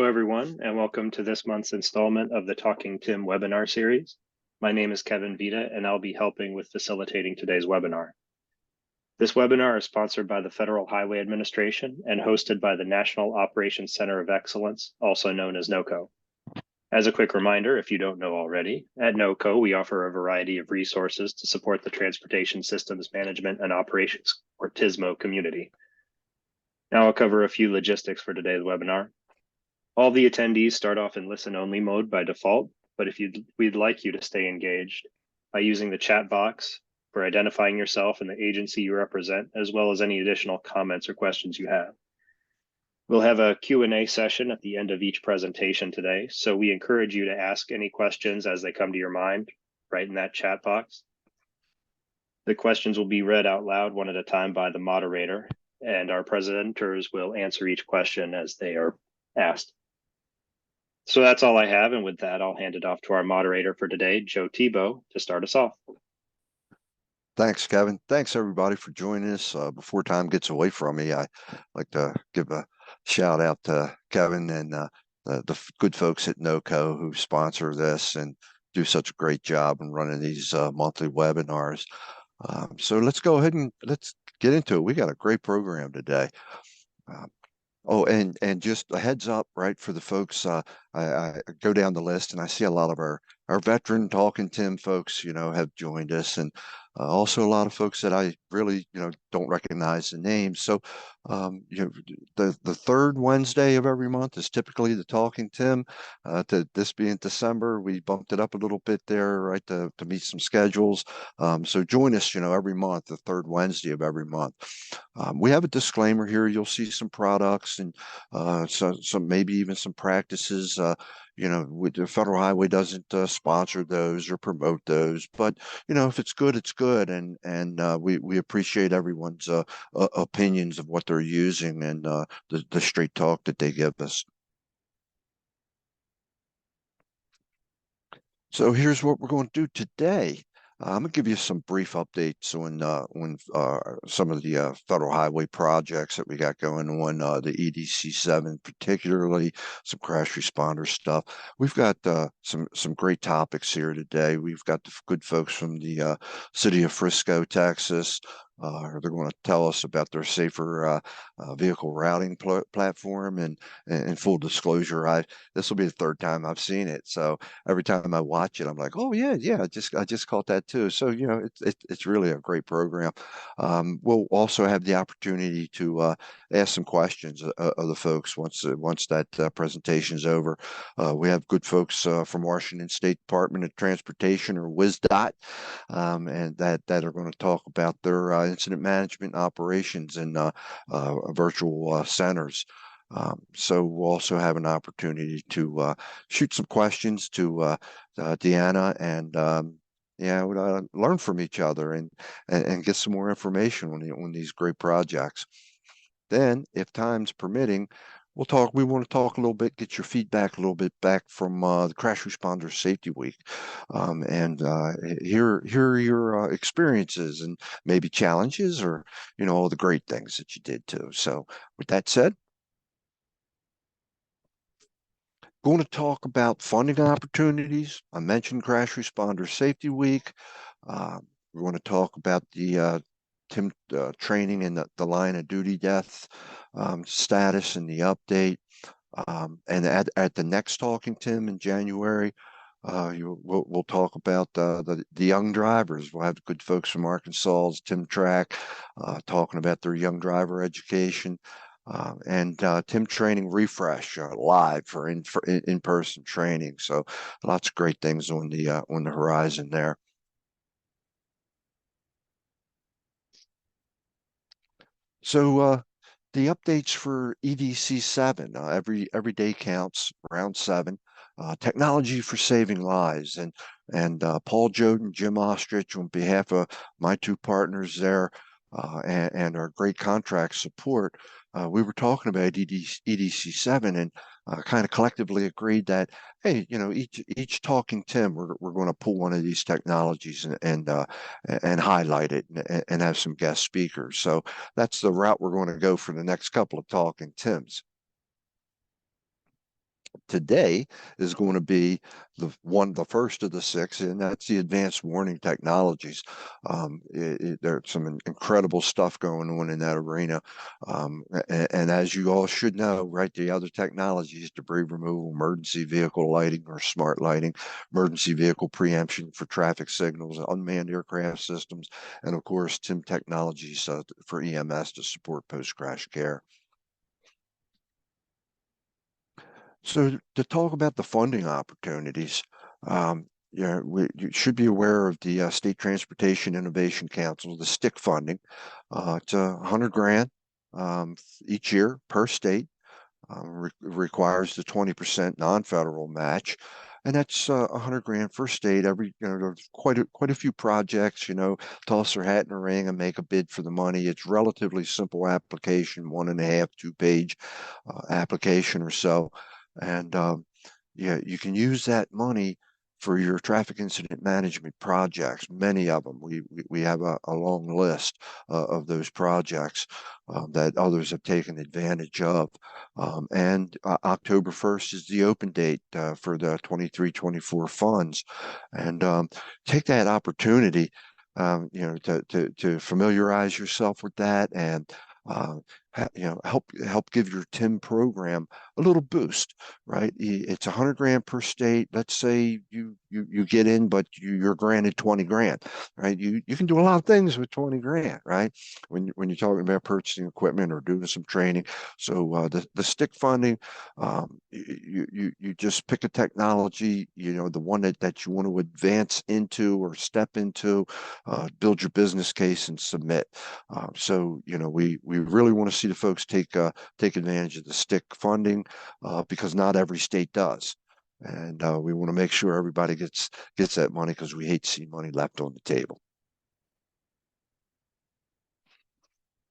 Hello, everyone, and welcome to this month's installment of the Talking TIM webinar series. My name is Kevin Vita, and I'll be helping with facilitating today's webinar. This webinar is sponsored by the Federal Highway Administration and hosted by the National Operations Center of Excellence, also known as NOCoE. As a quick reminder, if you don't know already, at NOCoE, we offer a variety of resources to support the Transportation Systems Management and Operations, or TSMO, community. Now I'll cover a few logistics for today's webinar. All the attendees start off in listen-only mode by default, but we'd like you to stay engaged by using the chat box for identifying yourself and the agency you represent, as well as any additional comments or questions you have. We'll have a Q&A session at the end of each presentation today, so we encourage you to ask any questions as they come to your mind, right in that chat box. The questions will be read out loud one at a time by the moderator, and our presenters will answer each question as they are asked. So that's all I have, and with that, I'll hand it off to our moderator for today, Joe Tebow, to start us off. Thanks, Kevin. Thanks, everybody, for joining us. Before time gets away from me, I'd like to give a shout out to Kevin and the good folks at NOCoE who sponsor this and do such a great job in running these monthly webinars. So let's go ahead and let's get into it. We got a great program today. Oh, and just a heads up, right, for the folks, I go down the list and I see a lot of our veteran Talking TIM folks, have joined us, and also a lot of folks that I really, don't recognize the names. So, the third Wednesday of every month is typically the Talking TIM. To this being December, we bumped it up a little bit there, right, to meet some schedules. So join us, every month, the third Wednesday of every month. We have a disclaimer here. You'll see some products and some maybe even some practices. The Federal Highway doesn't sponsor those or promote those, but if it's good, it's good, and we appreciate everyone's opinions of what they're using and the straight talk that they give us. So here's what we're going to do today. I'm going to give you some brief updates on some of the federal highway projects that we got going on, the EDC-7 particularly, some crash responder stuff. We've got some great topics here today. We've got the good folks from the city of Frisco, Texas. They're going to tell us about their safer vehicle routing platform, and full disclosure, this will be the third time I've seen it. So every time I watch it, I'm like, oh yeah, I just caught that too. So it's really a great program. We'll also have the opportunity to ask some questions of the folks once that presentation is over. We have good folks from Washington State Department of Transportation, or WSDOT, and that are going to talk about their incident management operations in virtual centers. So we'll also have an opportunity to shoot some questions to Deanna and learn from each other and get some more information on these great projects. Then, if time's permitting, we want to talk a little bit, get your feedback a little bit back from the Crash Responder Safety Week, and hear your experiences and maybe challenges, or all the great things that you did too. So with that said, going to talk about funding opportunities. I mentioned Crash Responder Safety Week. We're going to talk about the TIM training and the line of duty death status and the update. And at the next Talking TIM in January, we'll talk about the young drivers. We'll have good folks from Arkansas's TIM Track talking about their young driver education. And TIM Training Refresh live for in-person training. So lots of great things on the horizon there. So the updates for EDC-7, every day counts, round 7. Technology for saving lives, and Paul Joden, Jim Ostrich, on behalf of my two partners there, and our great contract support, we were talking about EDC-7 and kind of collectively agreed that, hey, each Talking TIM, we're going to pull one of these technologies and highlight it and have some guest speakers. So that's the route we're going to go for the next couple of Talking TIMs. today is going to be the first of the six, and that's the advanced warning technologies. There's some incredible stuff going on in that arena. And as you all should know, right, the other technologies, debris removal, emergency vehicle lighting or smart lighting, emergency vehicle preemption for traffic signals, unmanned aircraft systems, and of course, TIM technologies for EMS to support post-crash care. So to talk about the funding opportunities, you should be aware of the State Transportation Innovation Council, the STIC funding. It's $100 grand each year per state. Requires the 20% non-federal match, and that's $100 grand per state. There's quite a few projects. Toss their hat in the ring and make a bid for the money. It's relatively simple application, 1.5, 2-page application or so, and yeah, you can use that money for your traffic incident management projects. Many of them. We have a long list of those projects that others have taken advantage of. And October 1st is the open date for the 23-24 funds. And take that opportunity, to familiarize yourself with that and help give your TIM program a little boost, right? It's $100 grand per state. Let's say you get in, but you're granted 20 grand, right? You can do a lot of things with 20 grand, right? When you're talking about purchasing equipment or doing some training. So the stick funding, you just pick a technology, the one that you want to advance into or step into, build your business case and submit. So we really want to see the folks take advantage of the stick funding because not every state does, and we want to make sure everybody gets that money because we hate to see money left on the table.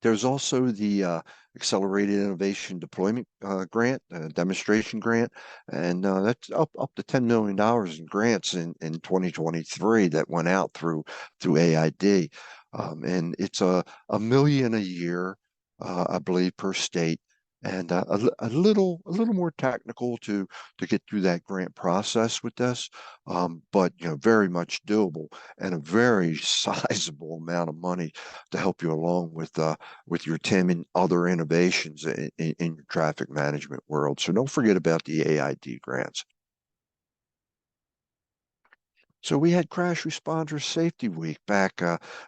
There's also the Accelerated Innovation Deployment Grant, demonstration grant, and that's up to $10 million in grants in 2023 that went out through AID. And it's a million a year, I believe, per state, and a little more technical to get through that grant process with this, but very much doable and a very sizable amount of money to help you along with your TIM and other innovations in your traffic management world. So don't forget about the AID grants. So we had Crash Responder Safety Week back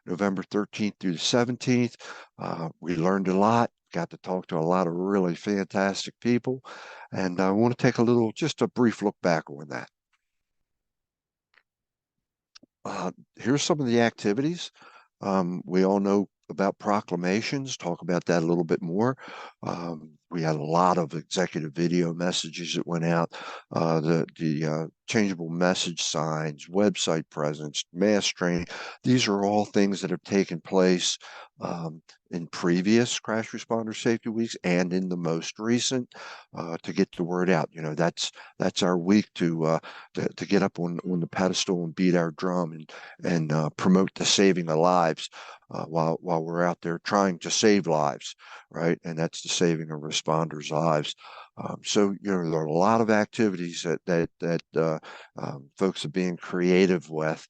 November 13th through the 17th. We learned a lot, got to talk to a lot of really fantastic people, and I want to take just a brief look back on that. Here's some of the activities. We all know about proclamations, talk about that a little bit more. We had a lot of executive video messages that went out, the changeable message signs, website presence, mass training. These are all things that have taken place in previous Crash Responder Safety Weeks and in the most recent to get the word out. That's our week to get up on the pedestal and beat our drum and promote the saving of lives while we're out there trying to save lives, right? And that's the saving of responders' lives. So there are a lot of activities that folks are being creative with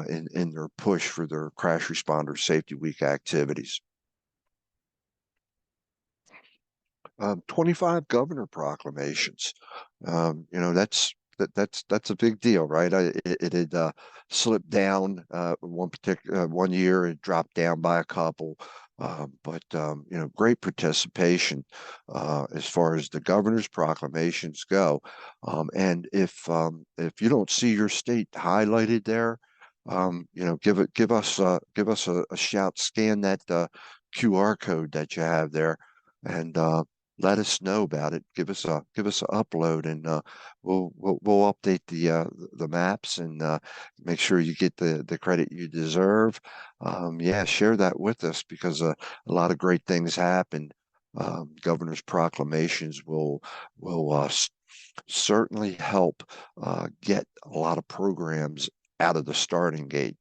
in their push for their Crash Responder Safety Week activities. 25 governor proclamations. That's a big deal, right? It had slipped down one year. It dropped down by a couple, but great participation as far as the governor's proclamations go. And if you don't see your state highlighted there, give us a shout. Scan that QR code that you have there, and let us know about it. Give us a upload, and we'll update the maps and make sure you get the credit you deserve. Yeah, share that with us because a lot of great things happen. Governor's proclamations will certainly help get a lot of programs out of the starting gate.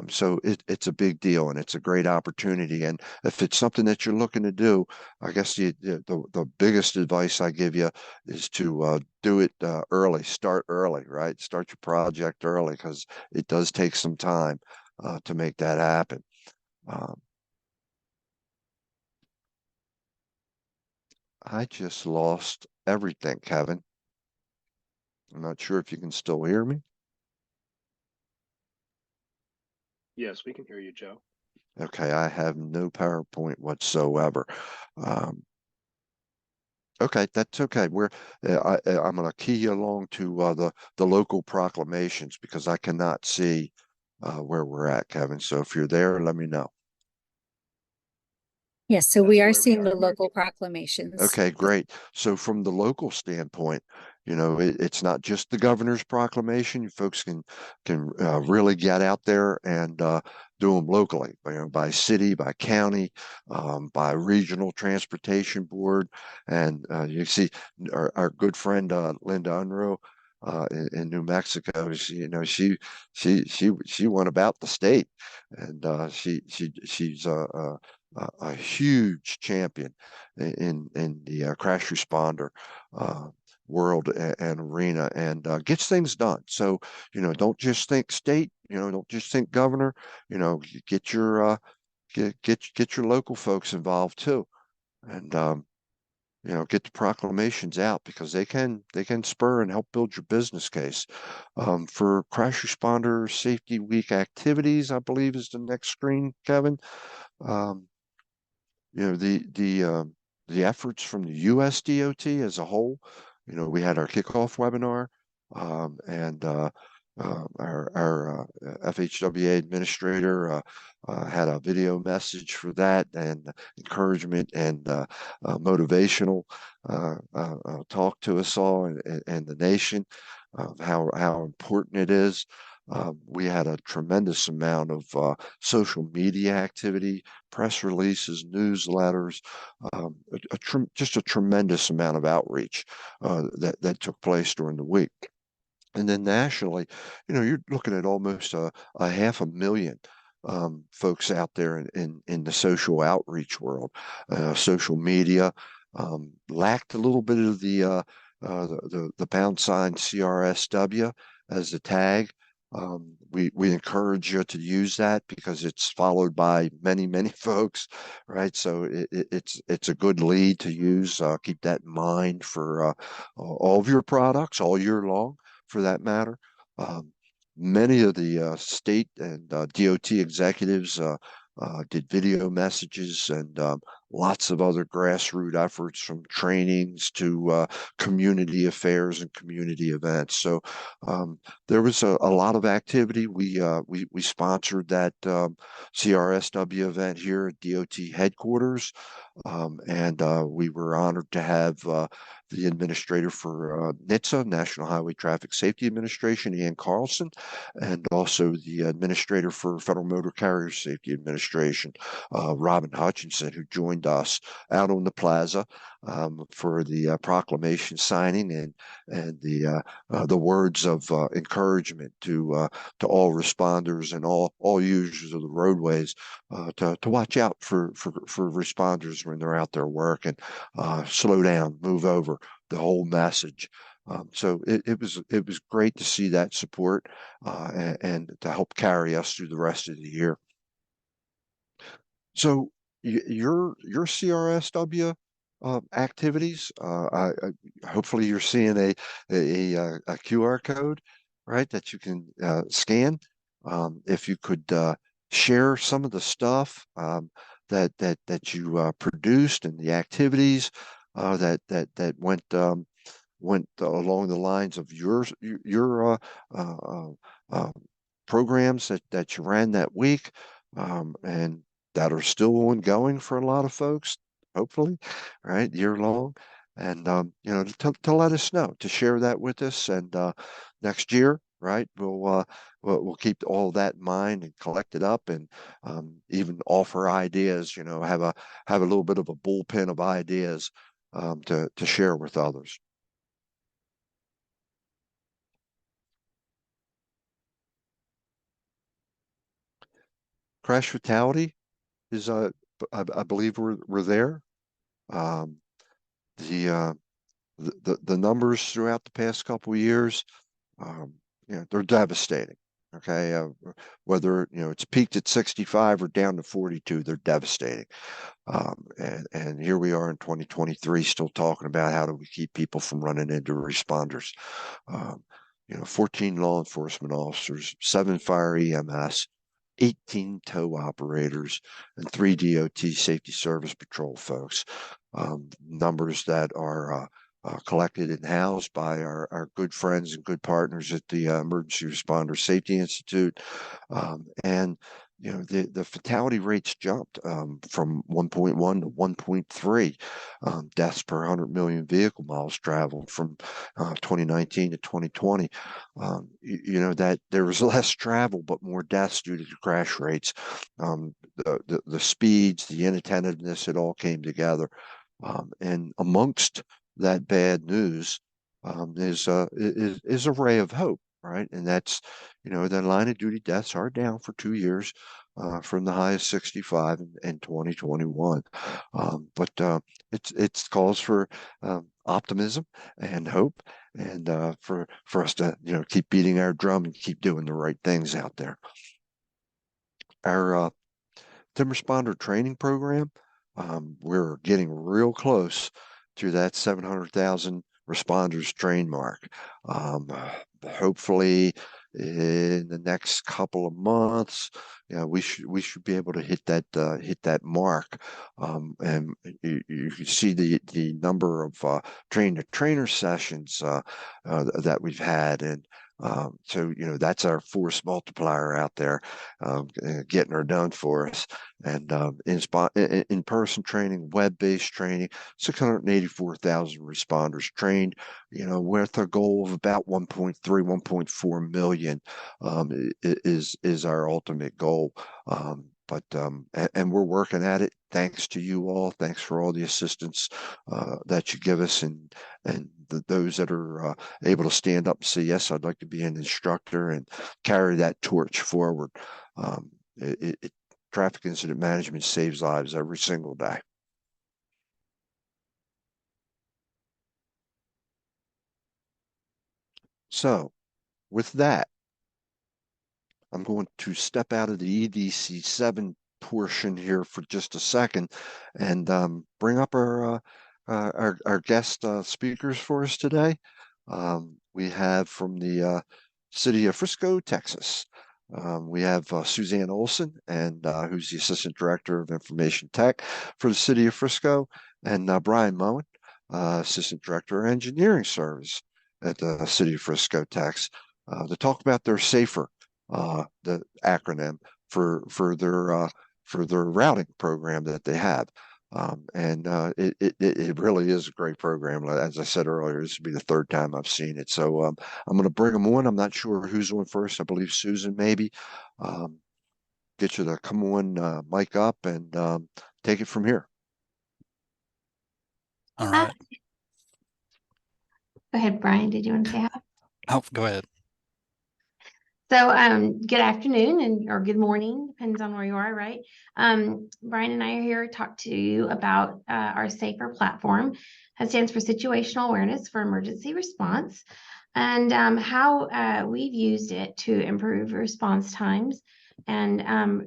So it's a big deal and it's a great opportunity. And if it's something that you're looking to do, I guess the biggest advice I give you is to do it early, start early, right? Start your project early because it does take some time to make that happen. I just lost everything, Kevin. I'm not sure if you can still hear me. Yes, we can hear you, Joe. Okay, I have no PowerPoint whatsoever. Um, okay, that's okay. I'm going to key you along to the local proclamations because I cannot see where we're at, Kevin. So if you're there, let me know. Yes, so That's we are where we seeing are. the local proclamations. Okay, great. So from the local standpoint, it's not just the governor's proclamation. You folks can really get out there and do them locally, by city, by county, by regional transportation board, and you see our good friend Linda Unruh in New Mexico. She went about the state, and she's a huge champion in the crash responder world and arena, and gets things done. So don't just think state, don't just think governor. Get your get your local folks involved too, and get the proclamations out because they can spur and help build your business case. For Crash Responder Safety Week activities, I believe is the next screen, Kevin. Um, you know the efforts from the US DOT as a whole. We had our kickoff webinar, and our FHWA administrator had a video message for that, and encouragement and motivational talk to us all and the nation of how important it is. We had a tremendous amount of social media activity, press releases, newsletters, just a tremendous amount of outreach that took place during the week. And then nationally, you're looking at almost a 500,000 folks out there in the social outreach world. Social media lacked a little bit of the pound sign CRSW as the tag. We encourage you to use that because it's followed by many folks, right? So it's a good lead to use. Keep that in mind for all of your products all year long, for that matter. Many of the state and DOT executives did video messages and lots of other grassroots efforts, from trainings to community affairs and community events. So there was a lot of activity. We sponsored that CRSW event here at DOT headquarters, and we were honored to have the administrator for NHTSA, National Highway Traffic Safety Administration, Ian Carlson, and also the administrator for Federal Motor Carrier Safety Administration, Robin Hutchinson, who joined us out on the plaza for the proclamation signing and the words of encouragement to all responders and all users of the roadways to watch out for responders when they're out there working. Slow down, move over, the whole message. So it was great to see that support and to help carry us through the rest of the year. So your CRSW activities, hopefully you're seeing a QR code, right, that you can scan. If you could share some of the stuff that you produced and the activities that went along the lines of your programs that you ran that week, and that are still ongoing for a lot of folks, hopefully, right, year long. And to let us know, to share that with us, and next year, right, we'll keep all that in mind and collect it up, and even offer ideas. Have a little bit of a bullpen of ideas to share with others. Crash fatality is, I believe we're there. Um, the, the numbers throughout the past couple of years, they're devastating. Okay, whether it's peaked at 65 or down to 42, they're devastating. And here we are in 2023, still talking about how do we keep people from running into responders. 14 law enforcement officers, 7 fire EMS, 18 tow operators, and 3 DOT Safety Service Patrol folks. Numbers that are collected and housed by our good friends and good partners at the Emergency Responder Safety Institute. And the fatality rates jumped from 1.1 to 1.3 deaths per 100 million vehicle miles traveled from 2019 to 2020. That there was less travel, but more deaths due to the crash rates. The speeds, the inattentiveness, it all came together. And amongst that bad news is a ray of hope, right? And that's, the line of duty deaths are down for 2 years from the high of 65 in 2021. But it's calls for optimism and hope, and for us to keep beating our drum and keep doing the right things out there. Our TIM responder training program, we're getting real close to that 700,000 responders trained mark. Hopefully in the next couple of months, we should be able to hit that mark. And you can see the number of train to trainer sessions that we've had, and so that's our force multiplier out there, getting her done for us. And in-person training, web-based training, 684,000 responders trained, with a goal of about 1.3, 1.4 million is our ultimate goal. And we're working at it. Thanks to you all. Thanks for all the assistance that you give us, and those that are able to stand up and say, yes, I'd like to be an instructor and carry that torch forward. Traffic incident management saves lives every single day. So with that, I'm going to step out of the EDC7 portion here for just a second and bring up our guest speakers for us today. We have from the city of Frisco, Texas. We have Suzanne Olson, and who's the Assistant Director of Information Tech for the city of Frisco, and Brian Moen, Assistant Director of Engineering Service at the city of Frisco, Texas, to talk about their SAFER, the acronym for their routing program that they have. And it really is a great program. As I said earlier, this will be the 3rd time I've seen it. So I'm going to bring them on. I'm not sure who's on first. I believe Susan maybe. Get you to come on, mic up, and take it from here. All right. Go ahead, Brian. Did you want to say hi? Oh, go ahead. So, good afternoon or good morning, depends on where you are, right? Brian and I are here to talk to you about our SAFER platform. That stands for Situational Awareness for Emergency Response, and how we've used it to improve response times. And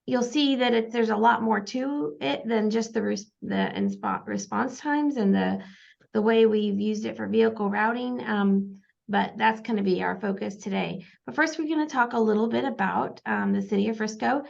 you'll see that there's a lot more to it than just the response times and the way we've used it for vehicle routing. But that's going to be our focus today. But first, we're going to talk a little bit about the city of Frisco.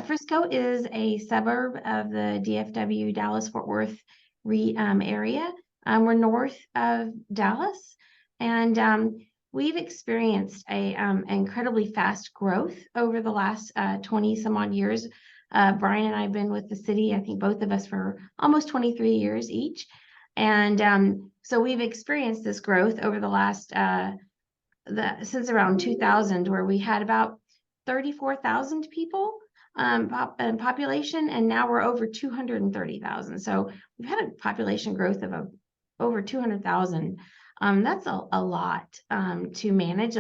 Frisco is a suburb of the DFW Dallas-Fort Worth area. We're north of Dallas, and we've experienced a incredibly fast growth over the last 20 some odd years. Brian and I have been with the city, I think both of us, for almost 23 years each. And so we've experienced this growth over the last, since around 2000, where we had about 34,000 people in population, and now we're over 230,000. So we've had a population growth of over 200,000. That's a lot to manage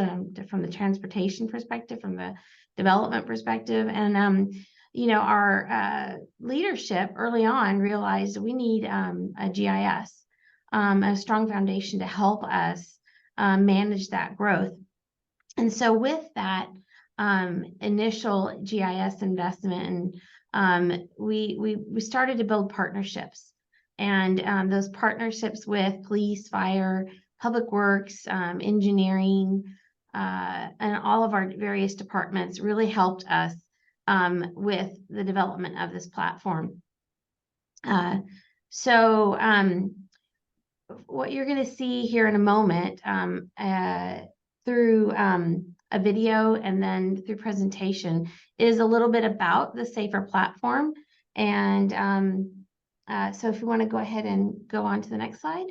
from the transportation perspective, from the development perspective. And, you know, our leadership early on realized we need a GIS, a strong foundation to help us manage that growth. And so with that initial GIS investment, and we started to build partnerships, and those partnerships with police, fire, public works, engineering, and all of our various departments really helped us with the development of this platform. So what you're going to see here in a moment through a video and then through presentation is a little bit about the SAFER platform. And so if you want to go ahead and go on to the next slide.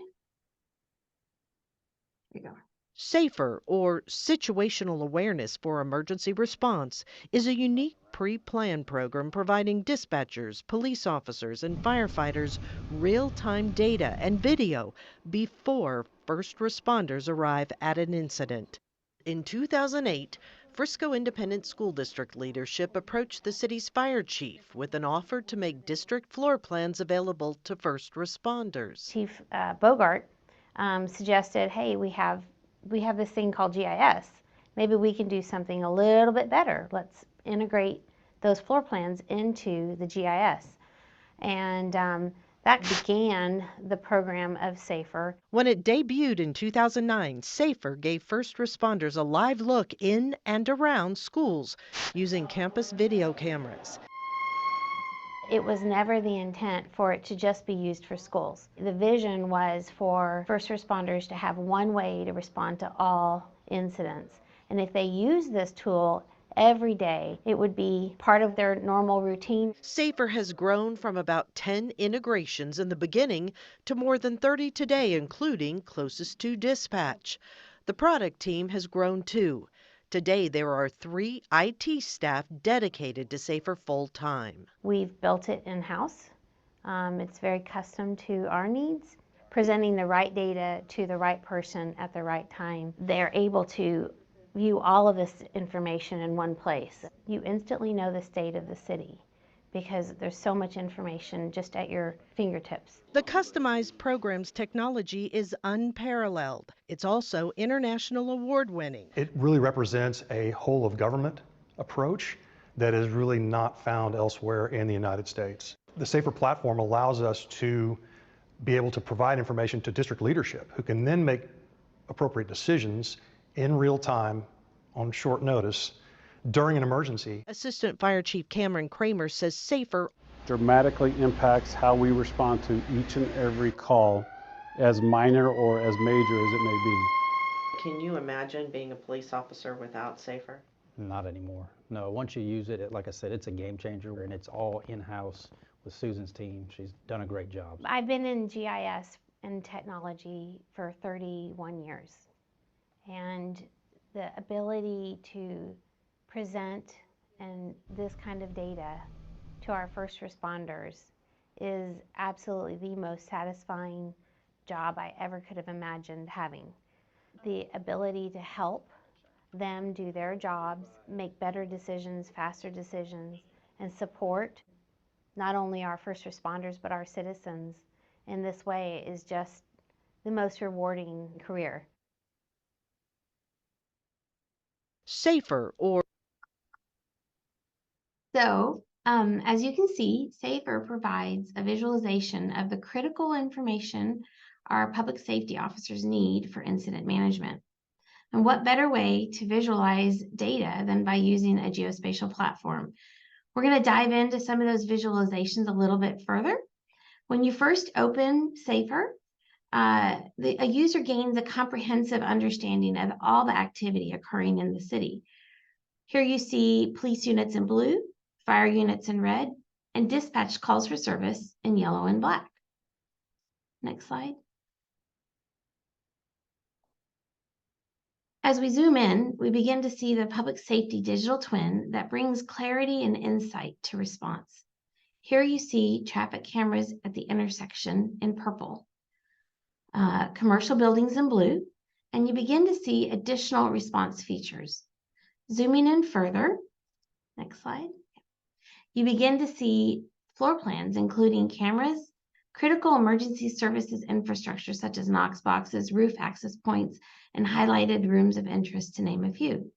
Here you go. SAFER, or Situational Awareness for Emergency Response, is a unique pre-planned program providing dispatchers, police officers, and firefighters real-time data and video before first responders arrive at an incident. In 2008, Frisco Independent School District leadership approached the city's fire chief with an offer to make district floor plans available to first responders. Chief Bogart suggested, hey, we have this thing called GIS. Maybe we can do something a little bit better. Let's integrate those floor plans into the GIS. And that began the program of SAFER. When it debuted in 2009, SAFER gave first responders a live look in and around schools using campus video cameras. It was never the intent for it to just be used for schools. The vision was for first responders to have one way to respond to all incidents. And if they use this tool every day, it would be part of their normal routine. SAFER has grown from about 10 integrations in the beginning to more than 30 today, including closest to dispatch. The product team has grown too. Today, there are 3 IT staff dedicated to SAFER full-time. We've built it in-house. It's very custom to our needs, presenting the right data to the right person at the right time. They're able to view all of this information in one place. You instantly know the state of the city because there's so much information just at your fingertips. The customized program's technology is unparalleled. It's also international award-winning. It really represents a whole of government approach that is really not found elsewhere in the United States. The SAFER platform allows us to be able to provide information to district leadership who can then make appropriate decisions in real time on short notice during an emergency. Assistant Fire Chief Cameron Kramer says SAFER dramatically impacts how we respond to each and every call, as minor or as major as it may be. Can you imagine being a police officer without SAFER? Not anymore. No, once you use it, like I said, it's a game changer, and it's all in-house with Susan's team. She's done a great job. I've been in GIS and technology for 31 years, and the ability to present and this kind of data to our first responders is absolutely the most satisfying job I ever could have imagined having. The ability to help them do their jobs, make better decisions, faster decisions, and support not only our first responders but our citizens in this way is just the most rewarding career. SAFER, or So, as you can see, SAFER provides a visualization of the critical information our public safety officers need for incident management. And what better way to visualize data than by using a geospatial platform? We're going to dive into some of those visualizations a little bit further. When you first open SAFER, a user gains a comprehensive understanding of all the activity occurring in the city. Here you see police units in blue, fire units in red, and dispatch calls for service in yellow and black. Next slide. As we zoom in, we begin to see the public safety digital twin that brings clarity and insight to response. Here you see traffic cameras at the intersection in purple. commercial buildings in blue, and you begin to see additional response features. Zooming in further, next slide, you begin to see floor plans, including cameras, critical emergency services infrastructure such as Knox boxes, roof access points, and highlighted rooms of interest, to name a few.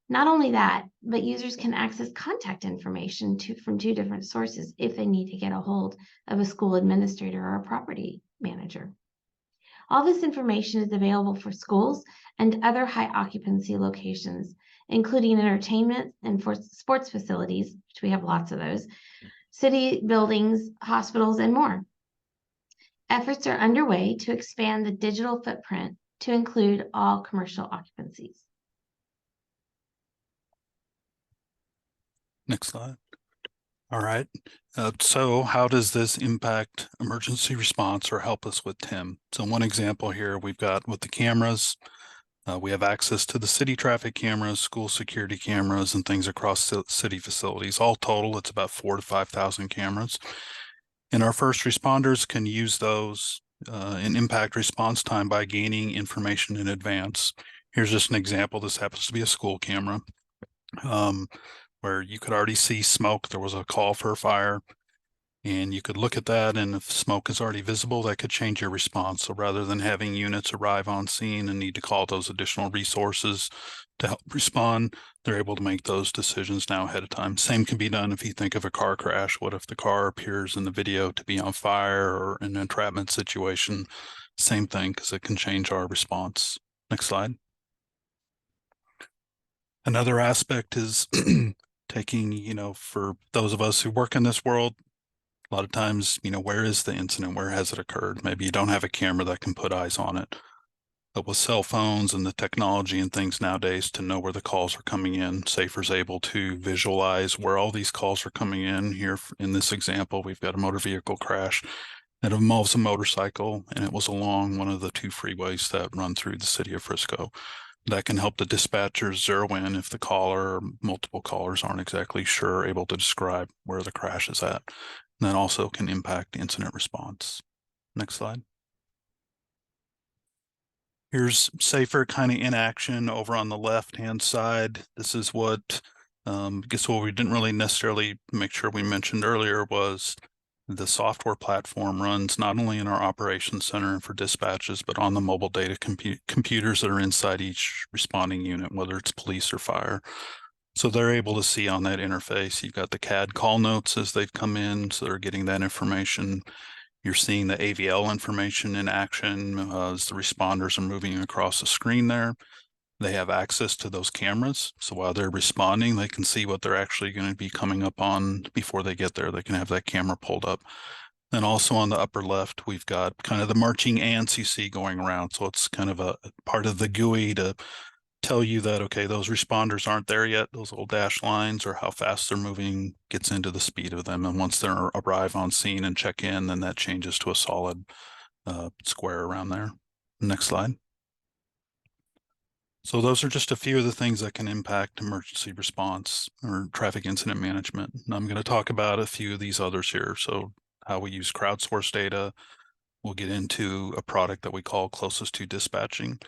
Not only that, but users can access contact information from 2 different sources if they need to get a hold of a school administrator or a property manager. All this information is available for schools and other high occupancy locations, including entertainment and for sports facilities, which we have lots of those, city buildings, hospitals, and more. Efforts are underway to expand the digital footprint to include all commercial occupancies. Next slide. All right. So how does this impact emergency response or help us with TIM? So one example here we've got with the cameras. We have access to the city traffic cameras, school security cameras, and things across city facilities. All total, it's about 4,000 to 5,000 cameras. And our first responders can use those in impact response time by gaining information in advance. Here's just an example. This happens to be a school camera. Where you could already see smoke. There was a call for a fire, and you could look at that, and if smoke is already visible, that could change your response. So rather than having units arrive on scene and need to call those additional resources to help respond, they're able to make those decisions now ahead of time. Same can be done if you think of a car crash. What if the car appears in the video to be on fire or in an entrapment situation? Same thing, because it can change our response. Next slide. Another aspect is taking, for those of us who work in this world, a lot of times, where is the incident? Where has it occurred? Maybe you don't have a camera that can put eyes on it. But with cell phones and the technology and things nowadays to know where the calls are coming in, Safer's able to visualize where all these calls are coming in. Here in this example, we've got a motor vehicle crash that involves a motorcycle, and it was along one of the 2 freeways that run through the city of Frisco. That can help the dispatchers zero in if the caller or multiple callers aren't exactly sure, able to describe where the crash is at. And that also can impact incident response. Next slide. Here's Safer kind of in action over on the left-hand side. This is what, I guess what we didn't really necessarily make sure we mentioned earlier was the software platform runs not only in our operations center for dispatches, but on the mobile data computers that are inside each responding unit, whether it's police or fire. So they're able to see on that interface, you've got the CAD call notes as they've come in, so they're getting that information. You're seeing the AVL information in action as the responders are moving across the screen there. They have access to those cameras. So while they're responding, they can see what they're actually going to be coming up on before they get there. They can have that camera pulled up. And also on the upper left, we've got kind of the marching ants you see going around. So it's kind of a part of the GUI to tell you that, okay, those responders aren't there yet. Those little dashed lines or how fast they're moving gets into the speed of them. And once they arrive on scene and check in, then that changes to a solid square around there. Next slide. So those are just a few of the things that can impact emergency response or traffic incident management. And I'm going to talk about a few of these others here. So how we use crowdsourced data. We'll get into a product that we call closest to dispatching,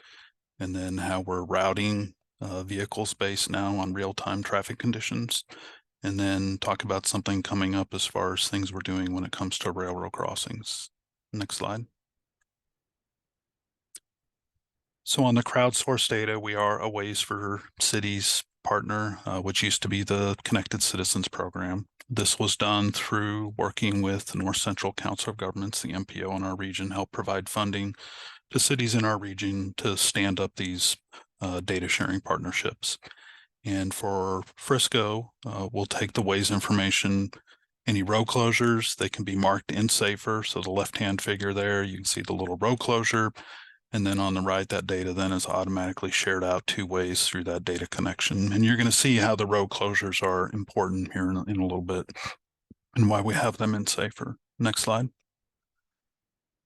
and then how we're routing vehicles based now on real-time traffic conditions, and then talk about something coming up as far as things we're doing when it comes to railroad crossings. Next slide. So on the crowdsourced data, we are a Ways for Cities partner, which used to be the Connected Citizens program. This was done through working with the North Central Council of Governments, the MPO in our region, help provide funding to cities in our region to stand up these data sharing partnerships. And for Frisco, we'll take the Waze information, any road closures, they can be marked in Safer. So the left-hand figure there, you can see the little road closure. And then on the right, that data then is automatically shared out 2 ways through that data connection. And you're going to see how the road closures are important here in a little bit and why we have them in Safer. Next slide.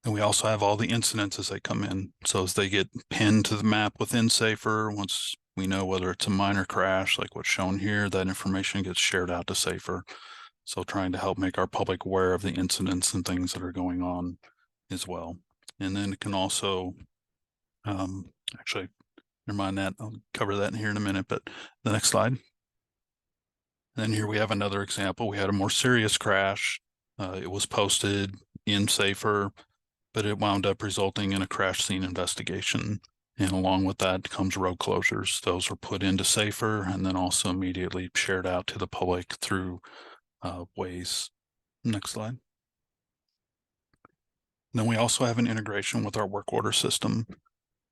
And we also have all the incidents as they come in. So as they get pinned to the map within Safer, once we know whether it's a minor crash, like what's shown here, that information gets shared out to Safer. So trying to help make our public aware of the incidents and things that are going on as well. And then it can also, actually, never mind that. I'll cover that in here in a minute, but the next slide. Then here we have another example. We had a more serious crash. It was posted in Safer, but it wound up resulting in a crash scene investigation. And along with that comes road closures. Those were put into Safer and then also immediately shared out to the public through Waze. Next slide. Then we also have an integration with our work order system.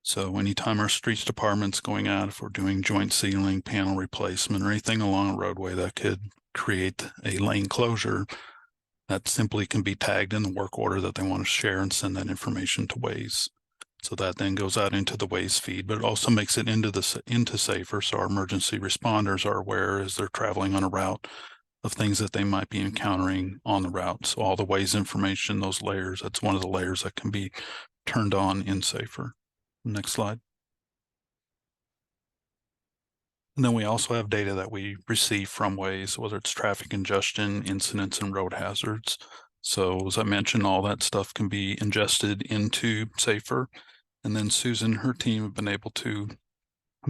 So anytime our streets department's going out, if we're doing joint sealing, panel replacement, or anything along a roadway that could create a lane closure, that simply can be tagged in the work order that they want to share and send that information to Waze. So that then goes out into the Waze feed, but it also makes it into Safer, so our emergency responders are aware as they're traveling on a route of things that they might be encountering on the route. So all the Waze information, those layers, that's one of the layers that can be turned on in Safer. Next slide. And then we also have data that we receive from Waze, whether it's traffic congestion, incidents, and road hazards. So as I mentioned, all that stuff can be ingested into Safer. And then Susan and her team have been able to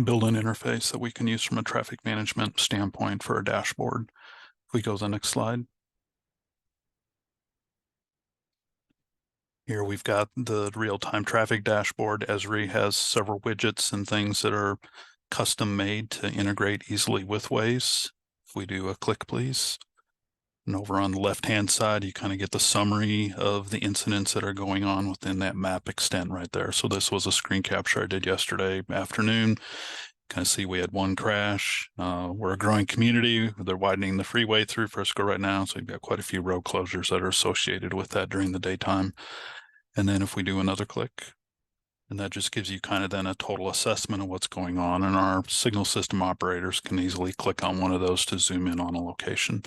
build an interface that we can use from a traffic management standpoint for a dashboard. If we go to the next slide. Here we've got the real-time traffic dashboard. Esri has several widgets and things that are custom made to integrate easily with Waze. If we do a click, please. And over on the left-hand side, you kind of get the summary of the incidents that are going on within that map extent right there. So this was a screen capture I did yesterday afternoon. Kind of see we had one crash. We're a growing community. They're widening the freeway through Frisco right now. So we've got quite a few road closures that are associated with that during the daytime. And then if we do another click, and that just gives you kind of then a total assessment of what's going on. And our signal system operators can easily click on one of those to zoom in on a location.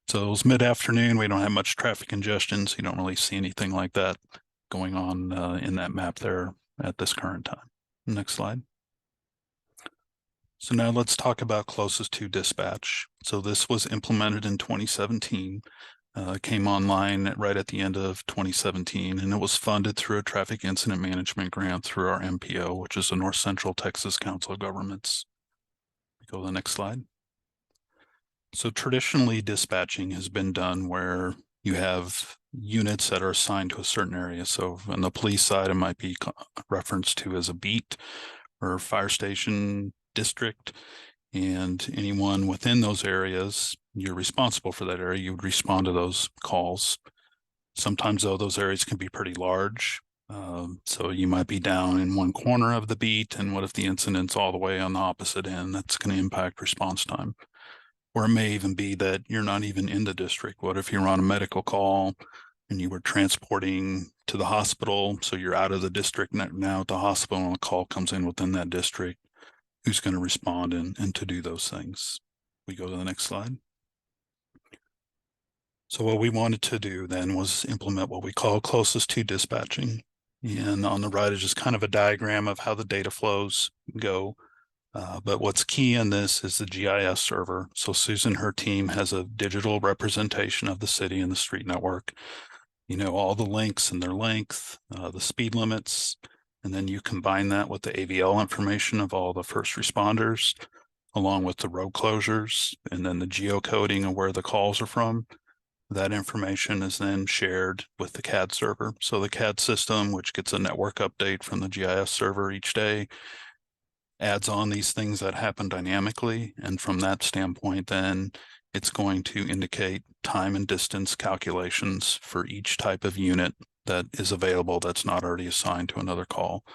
So it was mid-afternoon. We don't have much traffic congestion, so you don't really see anything like that going on in that map there at this current time. Next slide. So now let's talk about closest to dispatch. So this was implemented in 2017. Came online right at the end of 2017, and it was funded through a traffic incident management grant through our MPO, which is the North Central Texas Council of Governments. Go to the next slide. So traditionally, dispatching has been done where you have units that are assigned to a certain area. So on the police side, it might be referenced to as a beat or fire station district, and anyone within those areas, you're responsible for that area. You would respond to those calls. Sometimes, though, those areas can be pretty large. So you might be down in one corner of the beat, and what if the incident's all the way on the opposite end? That's going to impact response time. Or it may even be that you're not even in the district. What if you're on a medical call and you were transporting to the hospital? So you're out of the district now at the hospital, and a call comes in within that district. Who's going to respond and to do those things? We go to the next slide. So what we wanted to do then was implement what we call closest to dispatching. And on the right is just kind of a diagram of how the data flows go. But what's key in this is the GIS server. So Susan and her team has a digital representation of the city and the street network. You know, all the links and their length, the speed limits, and then you combine that with the AVL information of all the first responders, along with the road closures, and then the geocoding of where the calls are from. That information is then shared with the CAD server. So the CAD system, which gets a network update from the GIS server each day, adds on these things that happen dynamically. And from that standpoint, then it's going to indicate time and distance calculations for each type of unit that is available that's not already assigned to another call.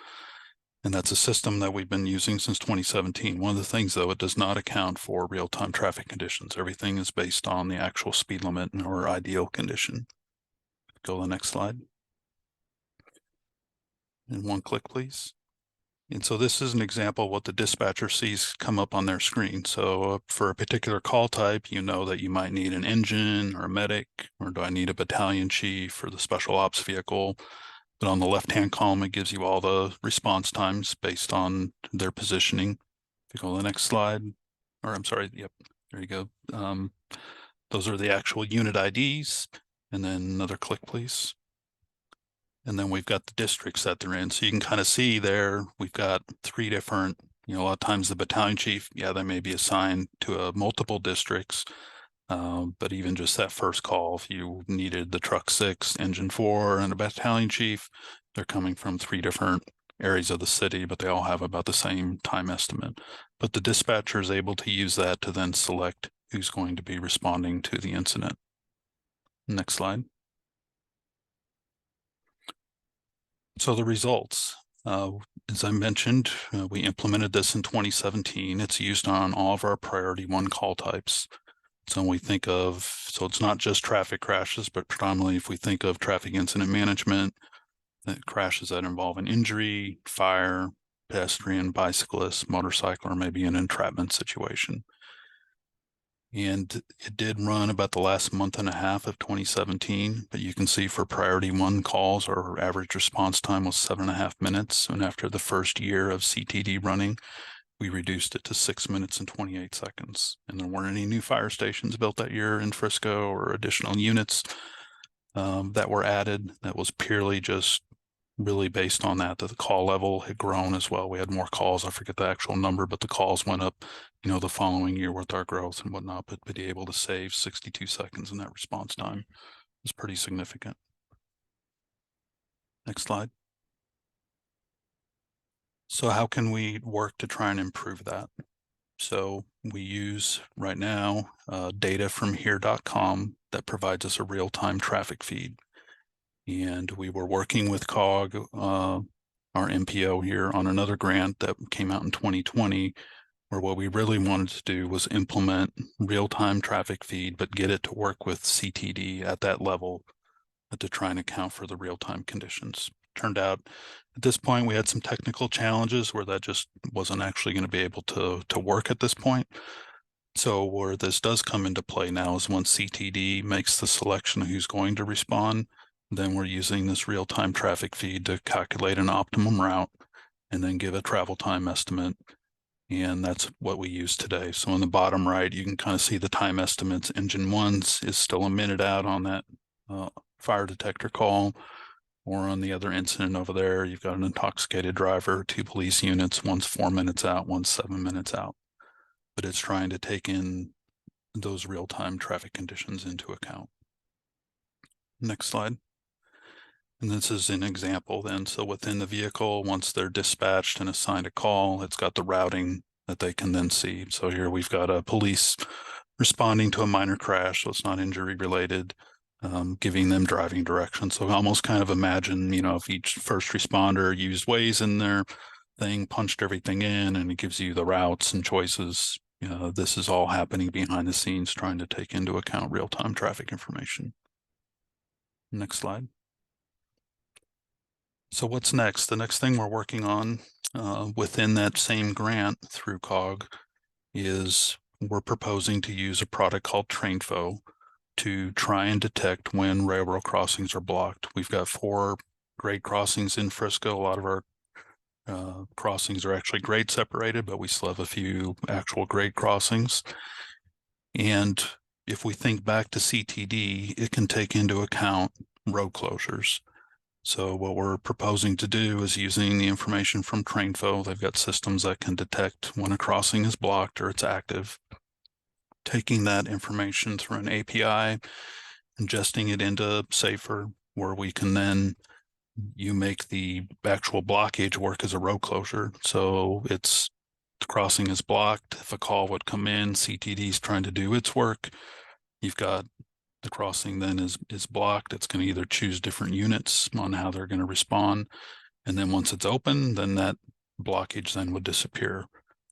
And that's a system that we've been using since 2017. One of the things, though, it does not account for real-time traffic conditions. Everything is based on the actual speed limit or ideal condition. Go to the next slide. And one click, please. And so this is an example of what the dispatcher sees come up on their screen. So for a particular call type, you know that you might need an engine or a medic, or do I need a battalion chief or the special ops vehicle? But on the left-hand column, it gives you all the response times based on their positioning. If you go to the next slide, or I'm sorry, yep, there you go. Those are the actual unit IDs. And then another click, please. And then we've got the districts that they're in. So you can kind of see there, we've got 3 different, a lot of times the battalion chief, yeah, they may be assigned to multiple districts. But even just that first call, if you needed the truck 6, engine 4, and a battalion chief, they're coming from 3 different areas of the city, but they all have about the same time estimate. But the dispatcher is able to use that to then select who's going to be responding to the incident. Next slide. So the results, as I mentioned, we implemented this in 2017. It's used on all of our priority 1 call types. So when we think of, so it's not just traffic crashes, but predominantly if we think of traffic incident management, crashes that involve an injury, fire, pedestrian, bicyclist, motorcycle, or maybe an entrapment situation. And it did run about the last month and a half of 2017, but you can see for priority 1 calls, our average response time was 7.5 minutes. And after the first year of CTD running, we reduced it to 6 minutes and 28 seconds. And there weren't any new fire stations built that year in Frisco or additional units that were added. That was purely just really based on that the call level had grown as well. We had more calls. I forget the actual number, but the calls went up, the following year with our growth and whatnot, but to be able to save 62 seconds in that response time is pretty significant. Next slide. So how can we work to try and improve that? So we use right now data from here.com that provides us a real-time traffic feed. And we were working with COG, our MPO here, on another grant that came out in 2020, where what we really wanted to do was implement real-time traffic feed, but get it to work with CTD at that level to try and account for the real-time conditions. Turned out at this point, we had some technical challenges where that just wasn't actually going to be able to work at this point. So where this does come into play now is once CTD makes the selection of who's going to respond, then we're using this real-time traffic feed to calculate an optimum route and then give a travel time estimate. And that's what we use today. So on the bottom right, you can kind of see the time estimates. Engine 1 is still a minute out on that fire detector call. Or on the other incident over there, you've got an intoxicated driver, 2 police units, one's 4 minutes out, one's 7 minutes out. But it's trying to take in those real-time traffic conditions into account. Next slide. And this is an example then. So within the vehicle, once they're dispatched and assigned a call, it's got the routing that they can then see. So here we've got a police responding to a minor crash, so it's not injury related. Giving them driving directions. So almost kind of imagine, if each first responder used Waze in their thing, punched everything in, and it gives you the routes and choices. This is all happening behind the scenes, trying to take into account real-time traffic information. Next slide. So what's next? The next thing we're working on within that same grant through COG is we're proposing to use a product called TrainFo to try and detect when railroad crossings are blocked. We've got 4 grade crossings in Frisco. A lot of our crossings are actually grade separated, but we still have a few actual grade crossings. And if we think back to CTD, it can take into account road closures. So what we're proposing to do is using the information from TrainFo. They've got systems that can detect when a crossing is blocked or it's active. Taking that information through an API, ingesting it into Safer, where we can then make the actual blockage work as a road closure. So the crossing is blocked. If a call would come in, CTD is trying to do its work. You've got the crossing then is blocked. It's going to either choose different units on how they're going to respond. And then once it's open, then that blockage then would disappear.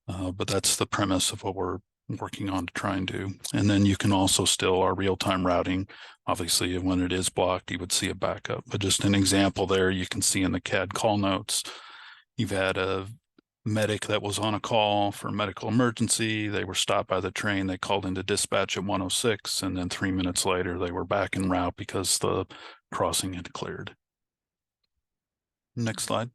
But that's the premise of what we're working on to try and do. And then you can also still our real-time routing. Obviously, when it is blocked, you would see a backup. But just an example there, you can see in the CAD call notes, you've had a medic that was on a call for a medical emergency. They were stopped by the train. They called into dispatch at 1:06, and then 3 minutes later, they were back en route because the crossing had cleared. Next slide.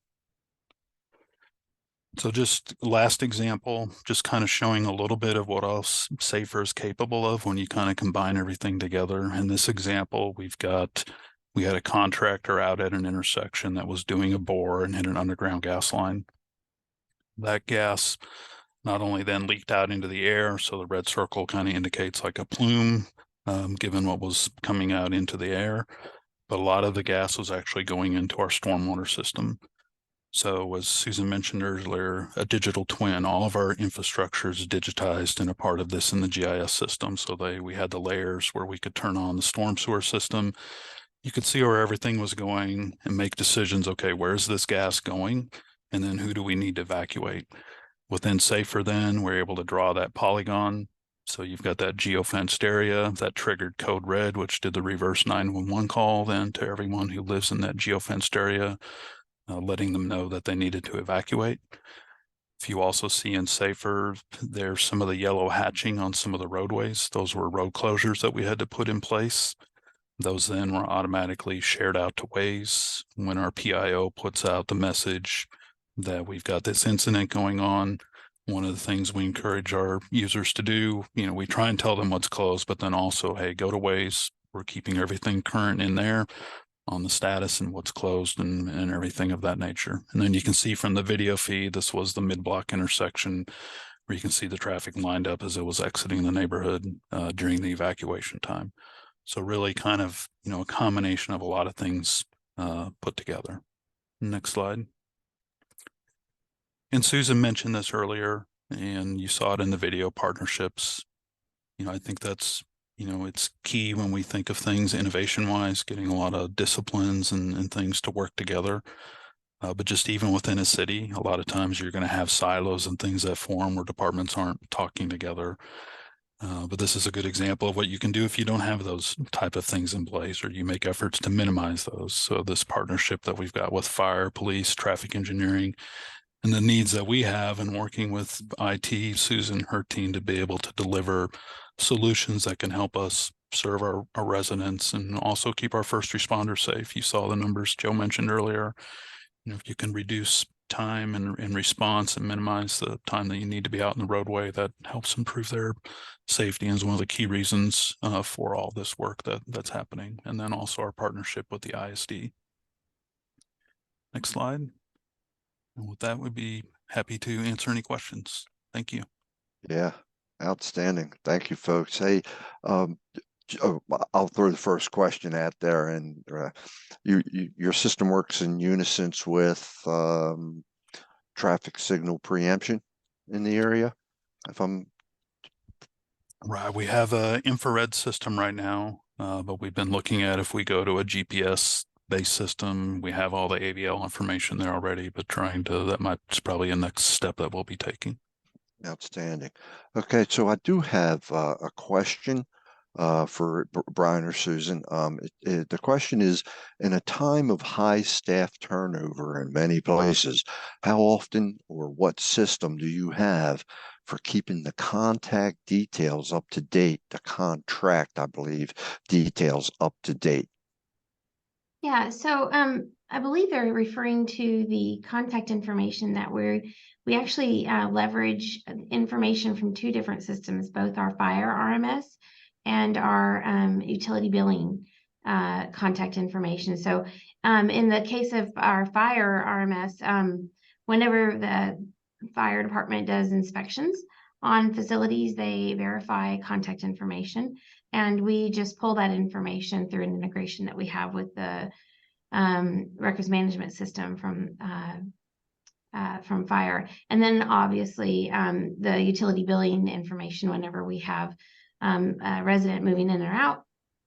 So just last example, just kind of showing a little bit of what else Safer is capable of when you kind of combine everything together. In this example, we've got we had a contractor out at an intersection that was doing a bore and hit an underground gas line. That gas not only then leaked out into the air, so the red circle kind of indicates like a plume, given what was coming out into the air, but a lot of the gas was actually going into our stormwater system. So as Susan mentioned earlier, a digital twin, all of our infrastructure is digitized and a part of this in the GIS system. So we had the layers where we could turn on the storm sewer system. You could see where everything was going and make decisions. Okay, where's this gas going? And then who do we need to evacuate? Within Safer then, we're able to draw that polygon. So you've got that geofenced area that triggered code red, which did the reverse 911 call then to everyone who lives in that geofenced area, letting them know that they needed to evacuate. If you also see in Safer, there's some of the yellow hatching on some of the roadways. Those were road closures that we had to put in place. Those then were automatically shared out to ways when our PIO puts out the message that we've got this incident going on. One of the things we encourage our users to do, we try and tell them what's closed, but then also, hey, go to ways. We're keeping everything current in there on the status and what's closed and everything of that nature. And then you can see from the video feed, this was the mid-block intersection where you can see the traffic lined up as it was exiting the neighborhood during the evacuation time. So really kind of, a combination of a lot of things put together. Next slide. And Susan mentioned this earlier, and you saw it in the video partnerships. I think that's, it's key when we think of things innovation-wise, getting a lot of disciplines and things to work together. But just even within a city, a lot of times you're going to have silos and things that form where departments aren't talking together. But this is a good example of what you can do if you don't have those type of things in place, or you make efforts to minimize those. So this partnership that we've got with fire, police, traffic engineering, and the needs that we have, and working with IT, Susan, her team, to be able to deliver solutions that can help us serve our residents and also keep our first responders safe. You saw the numbers Joe mentioned earlier. If you can reduce time and response and minimize the time that you need to be out in the roadway, that helps improve their safety and is one of the key reasons for all this work that's happening. And then also our partnership with the ISD. Next slide. And with that, we'd be happy to answer any questions. Thank you. Yeah, outstanding. Thank you, folks. Hey, I'll throw the first question out there, and your system works in unison with traffic signal preemption in the area. If I'm right, we have an infrared system right now, but we've been looking at if we go to a GPS-based system. We have all the AVL information there already, but that might probably a next step that we'll be taking. Outstanding. Okay, so I do have a question for Brian or Susan. The question is, in a time of high staff turnover in many places, how often or what system do you have for keeping the contact details up to date, the contract, I believe, details up to date? Yeah, so I believe they're referring to the contact information that we actually leverage information from two different systems, both our fire RMS and our utility billing contact information. So in the case of our fire RMS, whenever the fire department does inspections on facilities, they verify contact information, and we just pull that information through an integration that we have with the records management system from fire. And then obviously the utility billing information, whenever we have a resident moving in or out,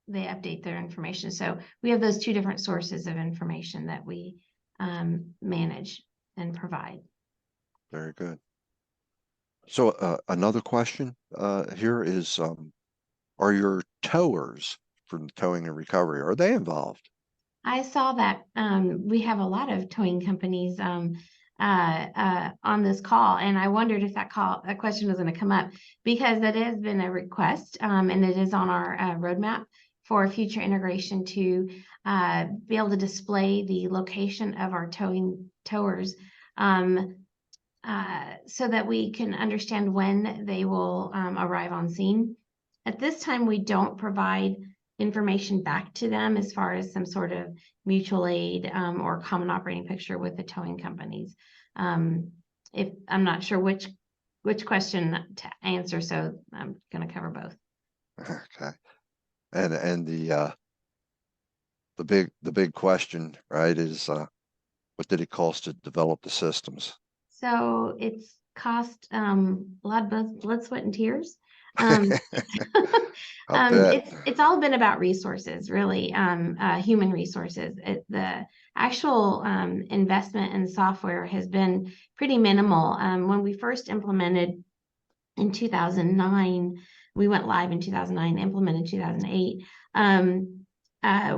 they update their information. So we have those two different sources of information that we manage and provide. Very good. So another question here is, are your towers from towing and recovery, are they involved? I saw that we have a lot of towing companies on this call, and I wondered if that question was going to come up, because that has been a request, and it is on our roadmap for future integration to be able to display the location of our towers so that we can understand when they will arrive on scene. At this time, we don't provide information back to them as far as some sort of mutual aid or common operating picture with the towing companies. If I'm not sure which question to answer, so I'm going to cover both. Okay. And the big question, right, is what did it cost to develop the systems? So it's cost a lot of blood, sweat, and tears. It's all been about resources, really, human resources. The actual investment in software has been pretty minimal. When we first implemented in 2009, we went live in 2009, implemented in 2008.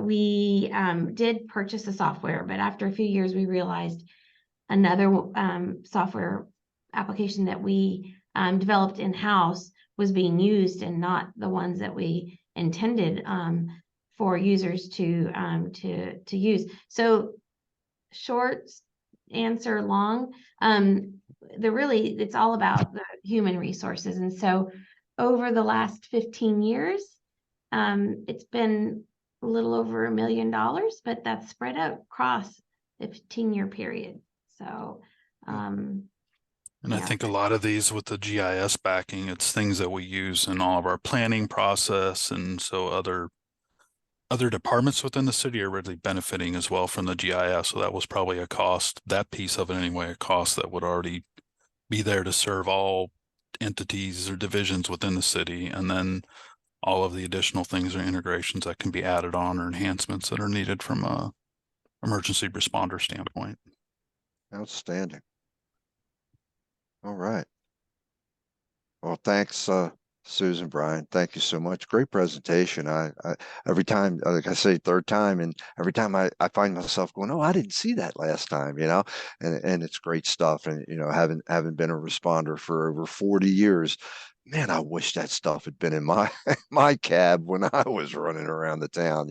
We did purchase the software, but after a few years, we realized another software application that we developed in-house was being used and not the ones that we intended for users to use. So short answer long, it's all about the human resources. And so over the last 15 years, it's been a little over $1 million, but that's spread out across a 15-year period. So, and yeah. I think a lot of these with the GIS backing, it's things that we use in all of our planning process. And so other departments within the city are really benefiting as well from the GIS. So that was probably a cost, that piece of it anyway, a cost that would already be there to serve all entities or divisions within the city. And then all of the additional things or integrations that can be added on or enhancements that are needed from a emergency responder standpoint. Outstanding. All right. Well, thanks, Susan, Brian. Thank you so much. Great presentation. I every time, like I say, third time, and every time I find myself going, oh, I didn't see that last time, and it's great stuff. And, having been a responder for over 40 years, man, I wish that stuff had been in my cab when I was running around the town.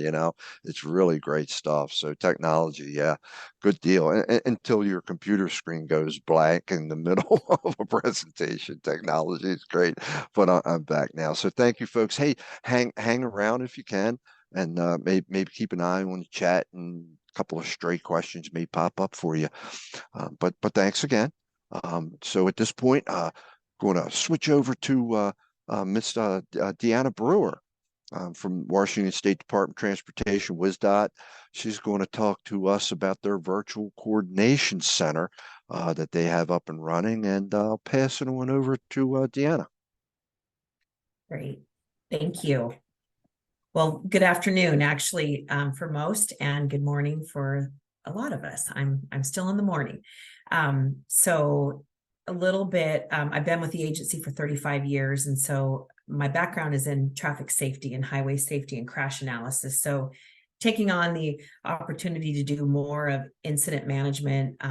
It's really great stuff. So technology, yeah, good deal. Until your computer screen goes blank in the middle of a presentation, technology is great. But I'm back now. So thank you, folks. Hey, hang around if you can, and maybe keep an eye on the chat, and a couple of stray questions may pop up for you. But thanks again. So at this point, going to switch over to Miss Deanna Brewer from Washington State Department of Transportation, WSDOT. She's going to talk to us about their virtual coordination center that they have up and running, and I'll pass it on over to Deanna. Great, thank you. Well, good afternoon, actually, for most, and good morning for a lot of us. I'm still in the morning. So a little bit, I've been with the agency for 35 years. And so my background is in traffic safety and highway safety and crash analysis. So taking on the opportunity to do more of incident management,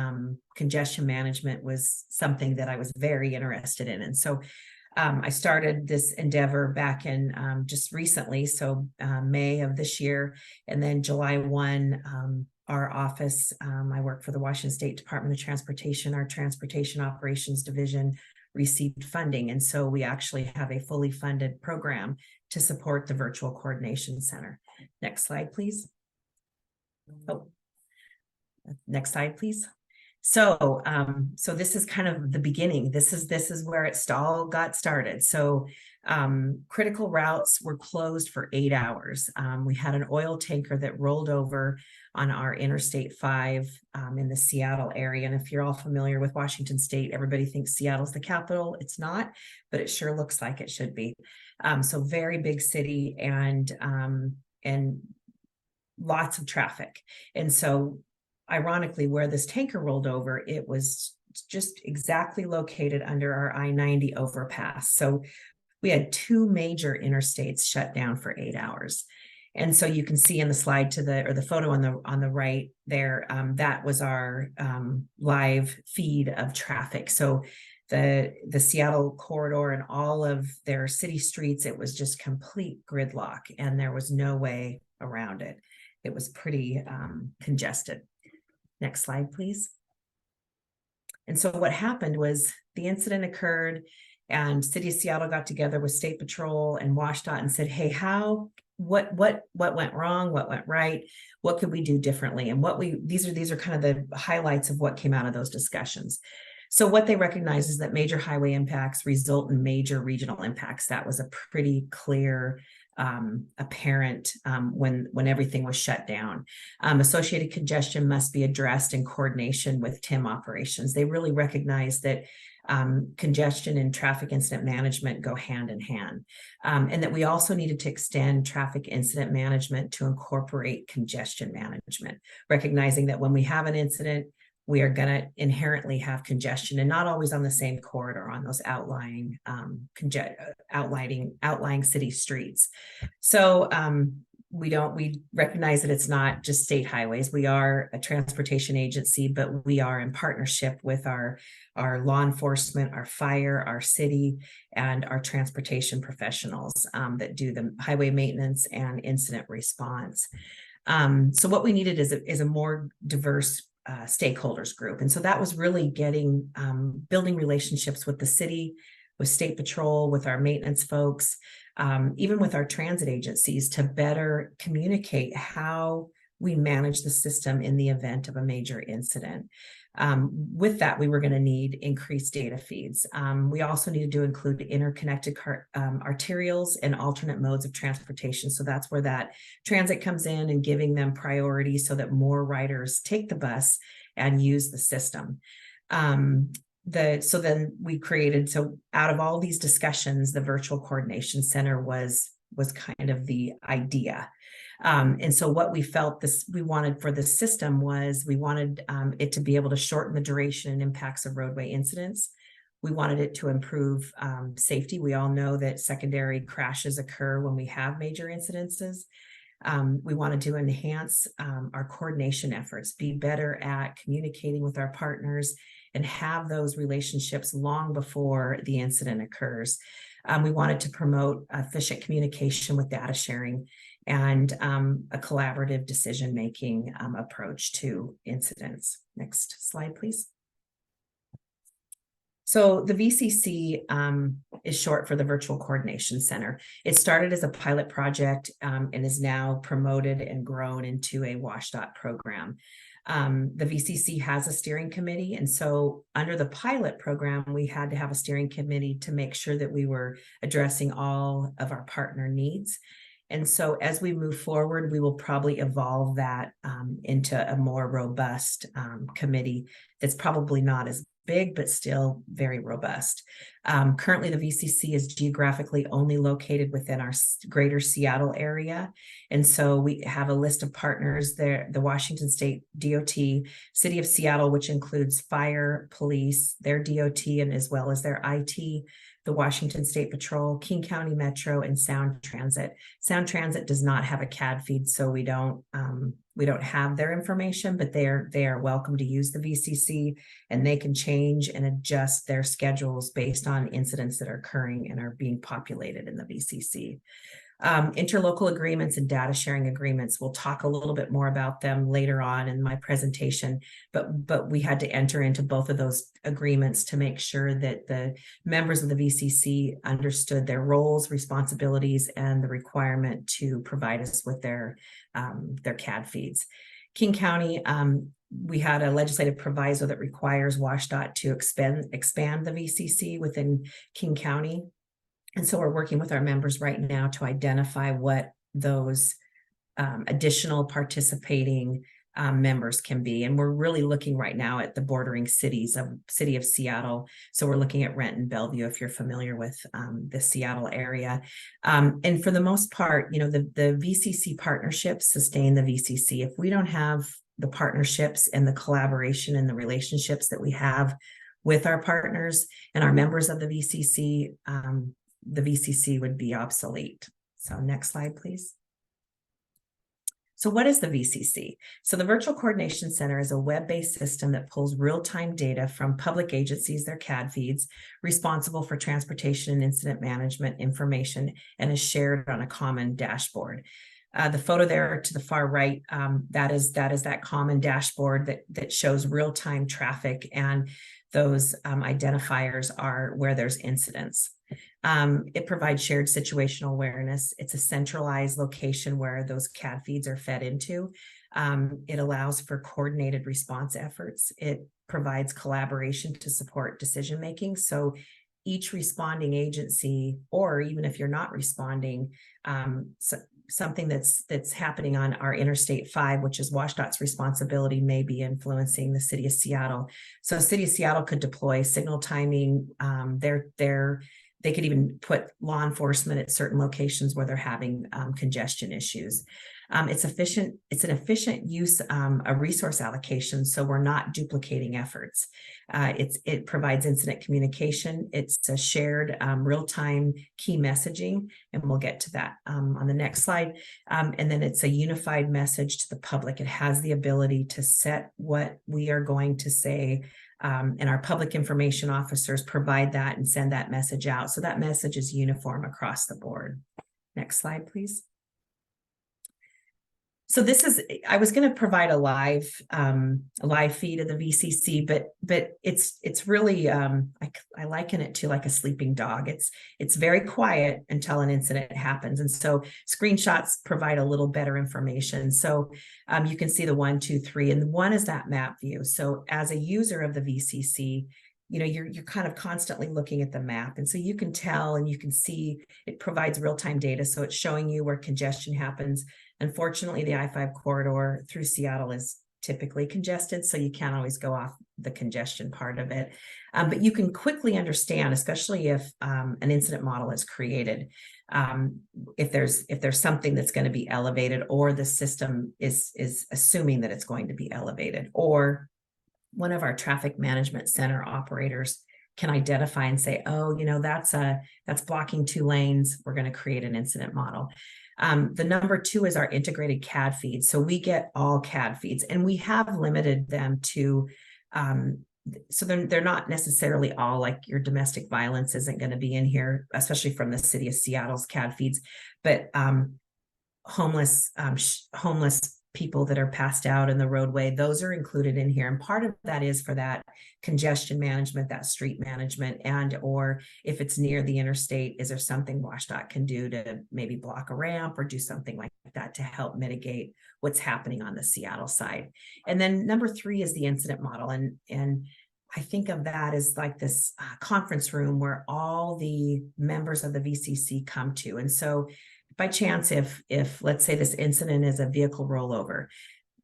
congestion management was something that I was very interested in. And so I started this endeavor back in just recently, so May of this year, and then July 1, our office, I work for the Washington State Department of Transportation. Our Transportation Operations Division received funding. And so we actually have a fully funded program to support the Virtual Coordination Center. Next slide, please. Oh, next slide, please. So, so this is kind of the beginning. This is where it all got started. So critical routes were closed for 8 hours. We had an oil tanker that rolled over on our Interstate 5 in the Seattle area. And if you're all familiar with Washington State, everybody thinks Seattle's the capital. It's not, but it sure looks like it should be. So very big city and lots of traffic. And so ironically, where this tanker rolled over, it was just exactly located under our I-90 overpass. So we had 2 major interstates shut down for 8 hours. And so you can see in the slide the photo on the right there, that was our live feed of traffic. So the Seattle corridor and all of their city streets, it was just complete gridlock, and there was no way around it. It was pretty congested. Next slide, please. And so what happened was the incident occurred, and City of Seattle got together with State Patrol and WashDOT and said, hey, how what went wrong, what went right, what could we do differently, and these are kind of the highlights of what came out of those discussions. So what they recognize is that major highway impacts result in major regional impacts. That was a pretty clear, apparent when everything was shut down. Associated congestion must be addressed in coordination with TIM operations. They really recognize that congestion and traffic incident management go hand in hand, and that we also needed to extend traffic incident management to incorporate congestion management, recognizing that when we have an incident, we are going to inherently have congestion, and not always on the same corridor, on those outlying city streets. So we recognize that it's not just state highways. We are a transportation agency, but we are in partnership with our law enforcement, our fire, our city, and our transportation professionals that do the highway maintenance and incident response. So what we needed is a more diverse stakeholders group. And so that was really building relationships with the city, with State Patrol, with our maintenance folks, even with our transit agencies, to better communicate how we manage the system in the event of a major incident. With that, we were going to need increased data feeds. We also needed to include interconnected arterials and alternate modes of transportation. So that's where that transit comes in, and giving them priority so that more riders take the bus and use the system. So then we created, so out of all these discussions, the Virtual Coordination Center was kind of the idea. And so what we felt we wanted for the system was we wanted it to be able to shorten the duration and impacts of roadway incidents. We wanted it to improve safety. We all know that secondary crashes occur when we have major incidences. We wanted to enhance our coordination efforts, be better at communicating with our partners, and have those relationships long before the incident occurs. We wanted to promote efficient communication with data sharing and a collaborative decision-making approach to incidents. Next slide, please. So the VCC is short for the Virtual Coordination Center. It started as a pilot project and is now promoted and grown into a WSDOT program. The VCC has a steering committee, and so under the pilot program, we had to have a steering committee to make sure that we were addressing all of our partner needs. And so as we move forward, we will probably evolve that into a more robust committee that's probably not as big, but still very robust. Currently, the VCC is geographically only located within our greater Seattle area. And so we have a list of partners there: the Washington State DOT, City of Seattle, which includes fire, police, their DOT, and as well as their IT, the Washington State Patrol, King County Metro, and Sound Transit. Sound Transit does not have a CAD feed, so we don't have their information, but they are welcome to use the VCC, and they can change and adjust their schedules based on incidents that are occurring and are being populated in the VCC. Interlocal agreements and data sharing agreements, we'll talk a little bit more about them later on in my presentation, but we had to enter into both of those agreements to make sure that the members of the VCC understood their roles, responsibilities, and the requirement to provide us with their CAD feeds. King County, we had a legislative proviso that requires WSDOT to expand the VCC within King County. And so we're working with our members right now to identify what those additional participating members can be. And we're really looking right now at the bordering cities of City of Seattle. So we're looking at Renton, Bellevue, if you're familiar with the Seattle area. And for the most part, the VCC partnerships sustain the VCC. If we don't have the partnerships and the collaboration and the relationships that we have with our partners and our members of the VCC would be obsolete. So next slide, please. So what is the VCC? So the Virtual Coordination Center is a web-based system that pulls real-time data from public agencies, their CAD feeds, responsible for transportation and incident management information, and is shared on a common dashboard. The photo there to the far right, that is that common dashboard that shows real-time traffic, and those identifiers are where there's incidents. It provides shared situational awareness. It's a centralized location where those CAD feeds are fed into. It allows for coordinated response efforts. It provides collaboration to support decision-making. So each responding agency, or even if you're not responding, something that's happening on our Interstate 5, which is WashDOT's responsibility, may be influencing the City of Seattle. So City of Seattle could deploy signal timing. They could even put law enforcement at certain locations where they're having congestion issues. It's an efficient use of resource allocation, so we're not duplicating efforts. It provides incident communication. It's a shared real-time key messaging, and we'll get to that on the next slide. And then it's a unified message to the public. It has the ability to set what we are going to say, and our public information officers provide that and send that message out. So that message is uniform across the board. Next slide, please. So this is, I was going to provide a live feed of the VCC, but it's really, I liken it to like a sleeping dog. It's very quiet until an incident happens. And so screenshots provide a little better information. So you can see the 1, 2, 3, and 1 is that map view. So as a user of the VCC, you know, you're kind of constantly looking at the map. And so you can tell and you can see it provides real-time data. So it's showing you where congestion happens. Unfortunately, the I-5 corridor through Seattle is typically congested, so you can't always go off the congestion part of it. But you can quickly understand, especially if an incident model is created, if there's something that's going to be elevated, or the system is assuming that it's going to be elevated, or one of our traffic management center operators can identify and say, oh, you know, that's blocking 2 lanes. We're going to create an incident model. The number 2 is our integrated CAD feed. So we get all CAD feeds, and we have limited them to, so they're not necessarily all, like your domestic violence isn't going to be in here, especially from the City of Seattle's CAD feeds, but homeless people that are passed out in the roadway, those are included in here. And part of that is for that congestion management, that street management, and or if it's near the interstate, is there something WashDOT can do to maybe block a ramp or do something like that to help mitigate what's happening on the Seattle side. And then number 3 is the incident model. And I think of that as like this conference room where all the members of the VCC come to. And so by chance, if let's say this incident is a vehicle rollover,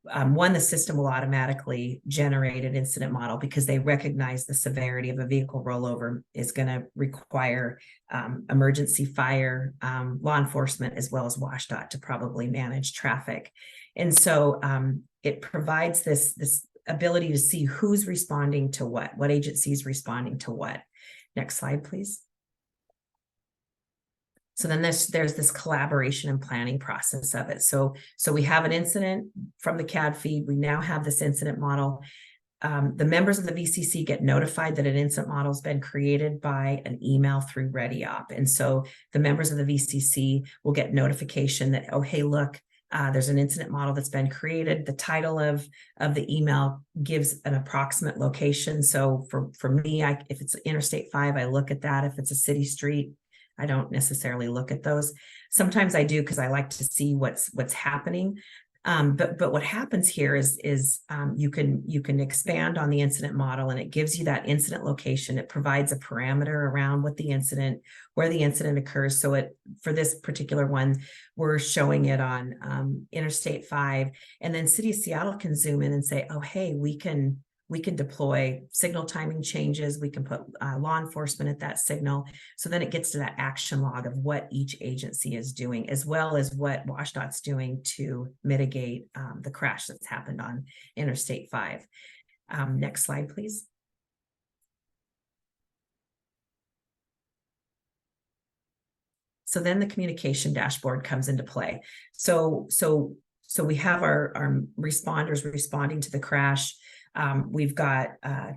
the system will automatically generate an incident model because they recognize the severity of a vehicle rollover is going to require emergency fire, law enforcement, as well as WashDOT to probably manage traffic. And so it provides this ability to see who's responding to what agency is responding to what. Next slide, please. So then there's this collaboration and planning process of it. So we have an incident from the CAD feed. We now have this incident model. The members of the VCC get notified that an incident model has been created by an email through ReadyOp. And so the members of the VCC will get notification that, oh, hey, look, there's an incident model that's been created. The title of the email gives an approximate location. So for me, if it's Interstate 5, I look at that. If it's a city street, I don't necessarily look at those. Sometimes I do because I like to see what's happening. But what happens here is you can expand on the incident model, and it gives you that incident location. It provides a parameter around where the incident occurs. So for this particular one, we're showing it on Interstate 5, and then City of Seattle can zoom in and say, oh, hey, we can deploy signal timing changes. We can put law enforcement at that signal. So then it gets to that action log of what each agency is doing, as well as what WashDOT's doing to mitigate the crash that's happened on Interstate 5. Next slide, please. So then the communication dashboard comes into play. So we have our responders responding to the crash. We've got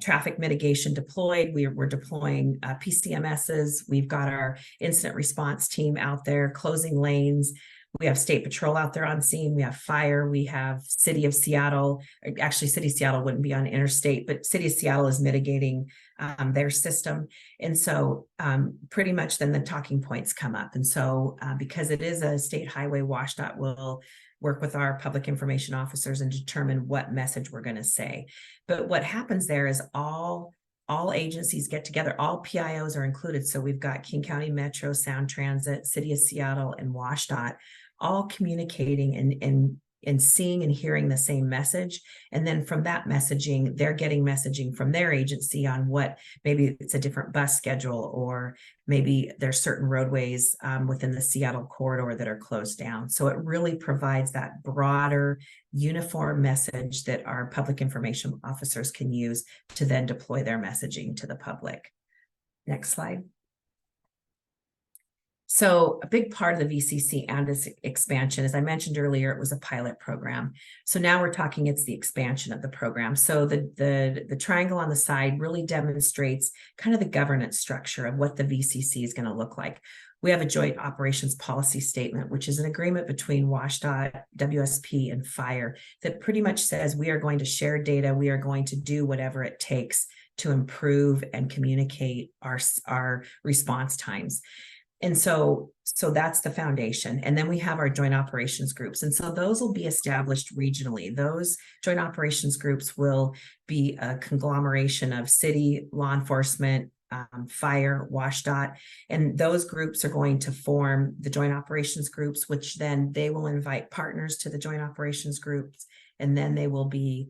traffic mitigation deployed. We're deploying PCMSs. We've got our incident response team out there closing lanes. We have State Patrol out there on scene. We have fire. We have City of Seattle. Actually, City of Seattle wouldn't be on interstate, but City of Seattle is mitigating their system. And so pretty much then the talking points come up. And so because it is a state highway, WashDOT will work with our public information officers and determine what message we're going to say. But what happens there is all agencies get together, all PIOs are included. So we've got King County Metro, Sound Transit, City of Seattle, and WashDOT all communicating and seeing and hearing the same message. And then from that messaging, they're getting messaging from their agency on what, maybe it's a different bus schedule, or maybe there's certain roadways within the Seattle corridor that are closed down. So it really provides that broader, uniform message that our public information officers can use to then deploy their messaging to the public. Next slide. So a big part of the VCC and its expansion, as I mentioned earlier, it was a pilot program. So now we're talking, it's the expansion of the program. So the triangle on the side really demonstrates kind of the governance structure of what the VCC is going to look like. We have a joint operations policy statement, which is an agreement between WashDOT, WSP, and Fire that pretty much says we are going to share data. We are going to do whatever it takes to improve and communicate our response times. And so that's the foundation. And then we have our joint operations groups. And so those will be established regionally. Those joint operations groups will be a conglomeration of city, law enforcement, fire, WashDOT. And those groups are going to form the joint operations groups, which then they will invite partners to the joint operations groups. And then they will be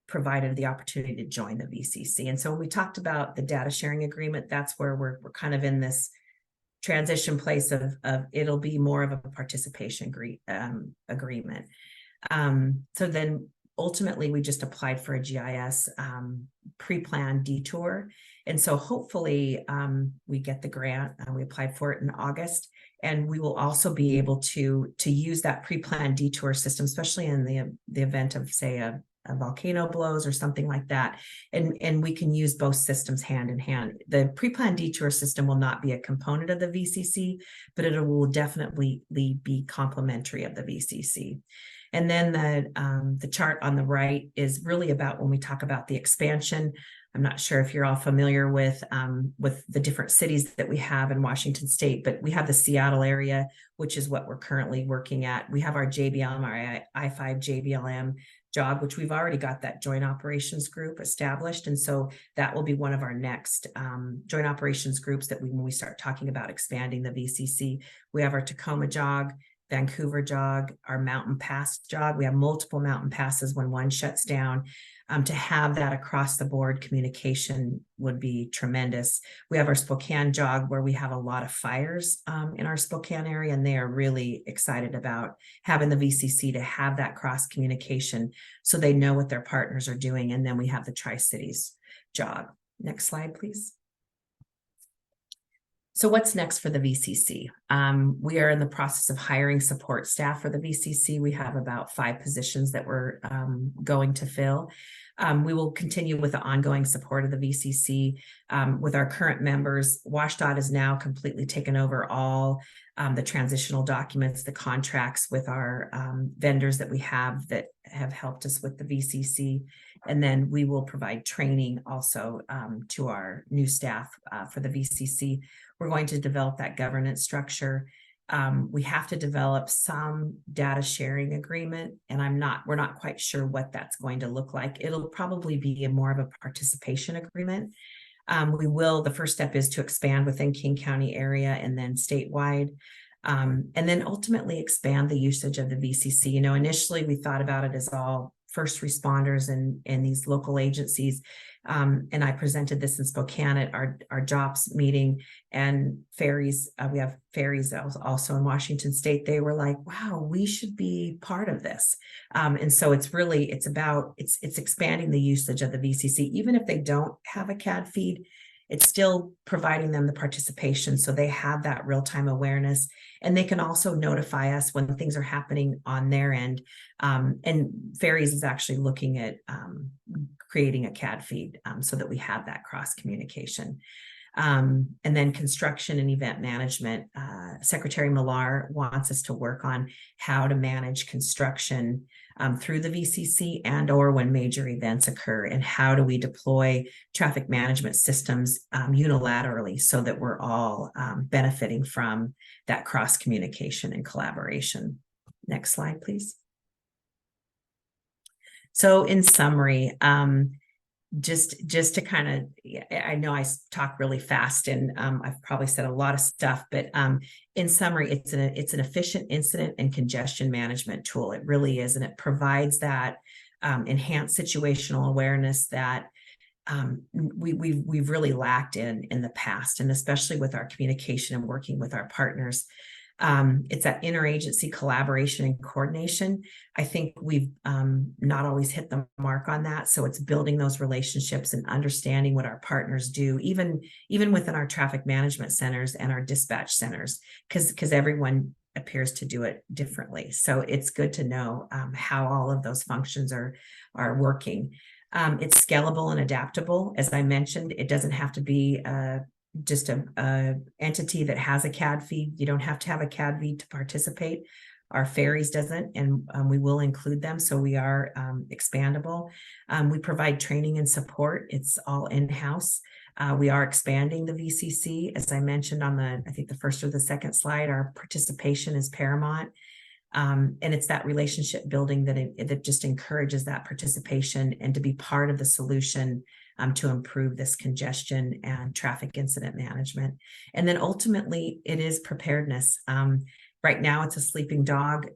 provided the opportunity to join the VCC. And so when we talked about the data sharing agreement, that's where we're kind of in this transition place of it'll be more of a participation agreement. So then ultimately we just applied for a GIS pre-planned detour. And so hopefully we get the grant. We applied for it in August, and we will also be able to use that pre-planned detour system, especially in the event of, say, a volcano blows or something like that. And we can use both systems hand in hand. The pre-planned detour system will not be a component of the VCC, but it will definitely be complementary of the VCC. And then the chart on the right is really about when we talk about the expansion. I'm not sure if you're all familiar with the different cities that we have in Washington State, but we have the Seattle area, which is what we're currently working at. We have our JBLM, our I-5 JBLM job, which we've already got that joint operations group established. And so that will be one of our next joint operations groups that when we start talking about expanding the VCC. We have our Tacoma jog, Vancouver jog, our Mountain Pass jog. We have multiple mountain passes when one shuts down. To have that across the board communication would be tremendous. We have our Spokane jog, where we have a lot of fires in our Spokane area, and they are really excited about having the VCC to have that cross communication so they know what their partners are doing. And then we have the Tri-Cities jog. Next slide, please. So what's next for the VCC? We are in the process of hiring support staff for the VCC. We have about 5 positions that we're going to fill. We will continue with the ongoing support of the VCC with our current members. WashDOT has now completely taken over all the transitional documents, the contracts with our vendors that we have that have helped us with the VCC. And then we will provide training also to our new staff for the VCC. We're going to develop that governance structure. We have to develop some data sharing agreement, and we're not quite sure what that's going to look like. It'll probably be more of a participation agreement. The first step is to expand within King County area and then statewide. And then ultimately expand the usage of the VCC. You know, initially we thought about it as all first responders and these local agencies. And I presented this in Spokane at our JOPS meeting, and ferries, we have ferries that was also in Washington State. They were like, wow, we should be part of this. And so it's expanding the usage of the VCC. Even if they don't have a CAD feed, it's still providing them the participation so they have that real-time awareness, and they can also notify us when things are happening on their end. And Ferries is actually looking at creating a CAD feed so that we have that cross communication. And then construction and event management. Secretary Millar wants us to work on how to manage construction through the VCC and or when major events occur, and how do we deploy traffic management systems unilaterally so that we're all benefiting from that cross communication and collaboration. Next slide, please. So in summary, just to kind of, I know I talk really fast and I've probably said a lot of stuff, but in summary, it's an efficient incident and congestion management tool. It really is, and it provides that enhanced situational awareness that we've really lacked in the past, and especially with our communication and working with our partners. It's that interagency collaboration and coordination. I think we've not always hit the mark on that. So it's building those relationships and understanding what our partners do, even within our traffic management centers and our dispatch centers, because everyone appears to do it differently. So it's good to know how all of those functions are working. It's scalable and adaptable. As I mentioned, it doesn't have to be just a entity that has a CAD feed. You don't have to have a CAD feed to participate. Our ferries doesn't, and we will include them. So we are expandable. We provide training and support. It's all in-house. We are expanding the VCC. As I mentioned on I think the first or the second slide, our participation is paramount. And it's that relationship building that just encourages that participation and to be part of the solution to improve this congestion and traffic incident management. And then ultimately, it is preparedness. Right now, it's a sleeping dog.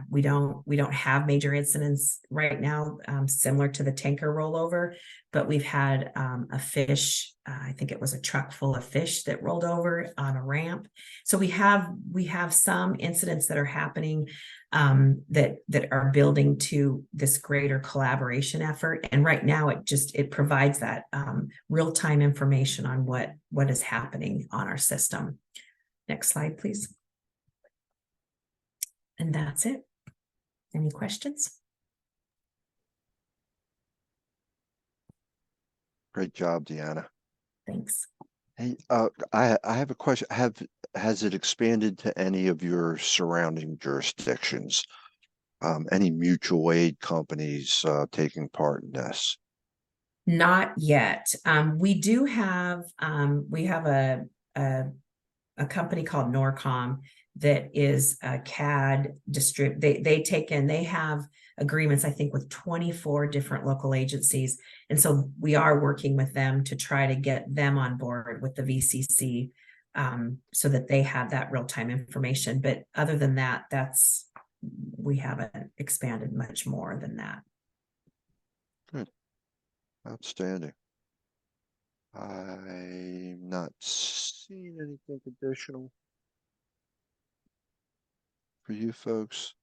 We don't have major incidents right now, similar to the tanker rollover, but we've had a fish. I think it was a truck full of fish that rolled over on a ramp. So we have some incidents that are happening that are building to this greater collaboration effort. And right now, it provides that real-time information on what is happening on our system. Next slide, please. And that's it. Any questions? Great job, Deanna. Thanks. Hey, I have a question. Has it expanded to any of your surrounding jurisdictions? Any mutual aid companies taking part in this? Not yet. We do have a company called NORCoE that is a CAD they have agreements, I think, with 24 different local agencies. And so we are working with them to try to get them on board with the VCC so that they have that real-time information. But other than that, we haven't expanded much more than that. Good. Outstanding. I'm not seeing anything additional for you folks.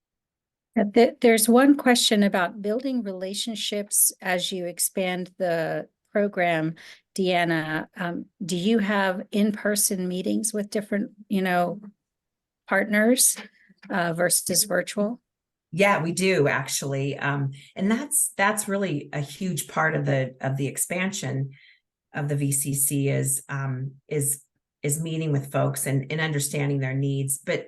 There's one question about building relationships as you expand the program, Deanna. Do you have in-person meetings with different, partners versus virtual? Yeah, we do actually. And that's really a huge part of the expansion of the VCC is meeting with folks and understanding their needs, but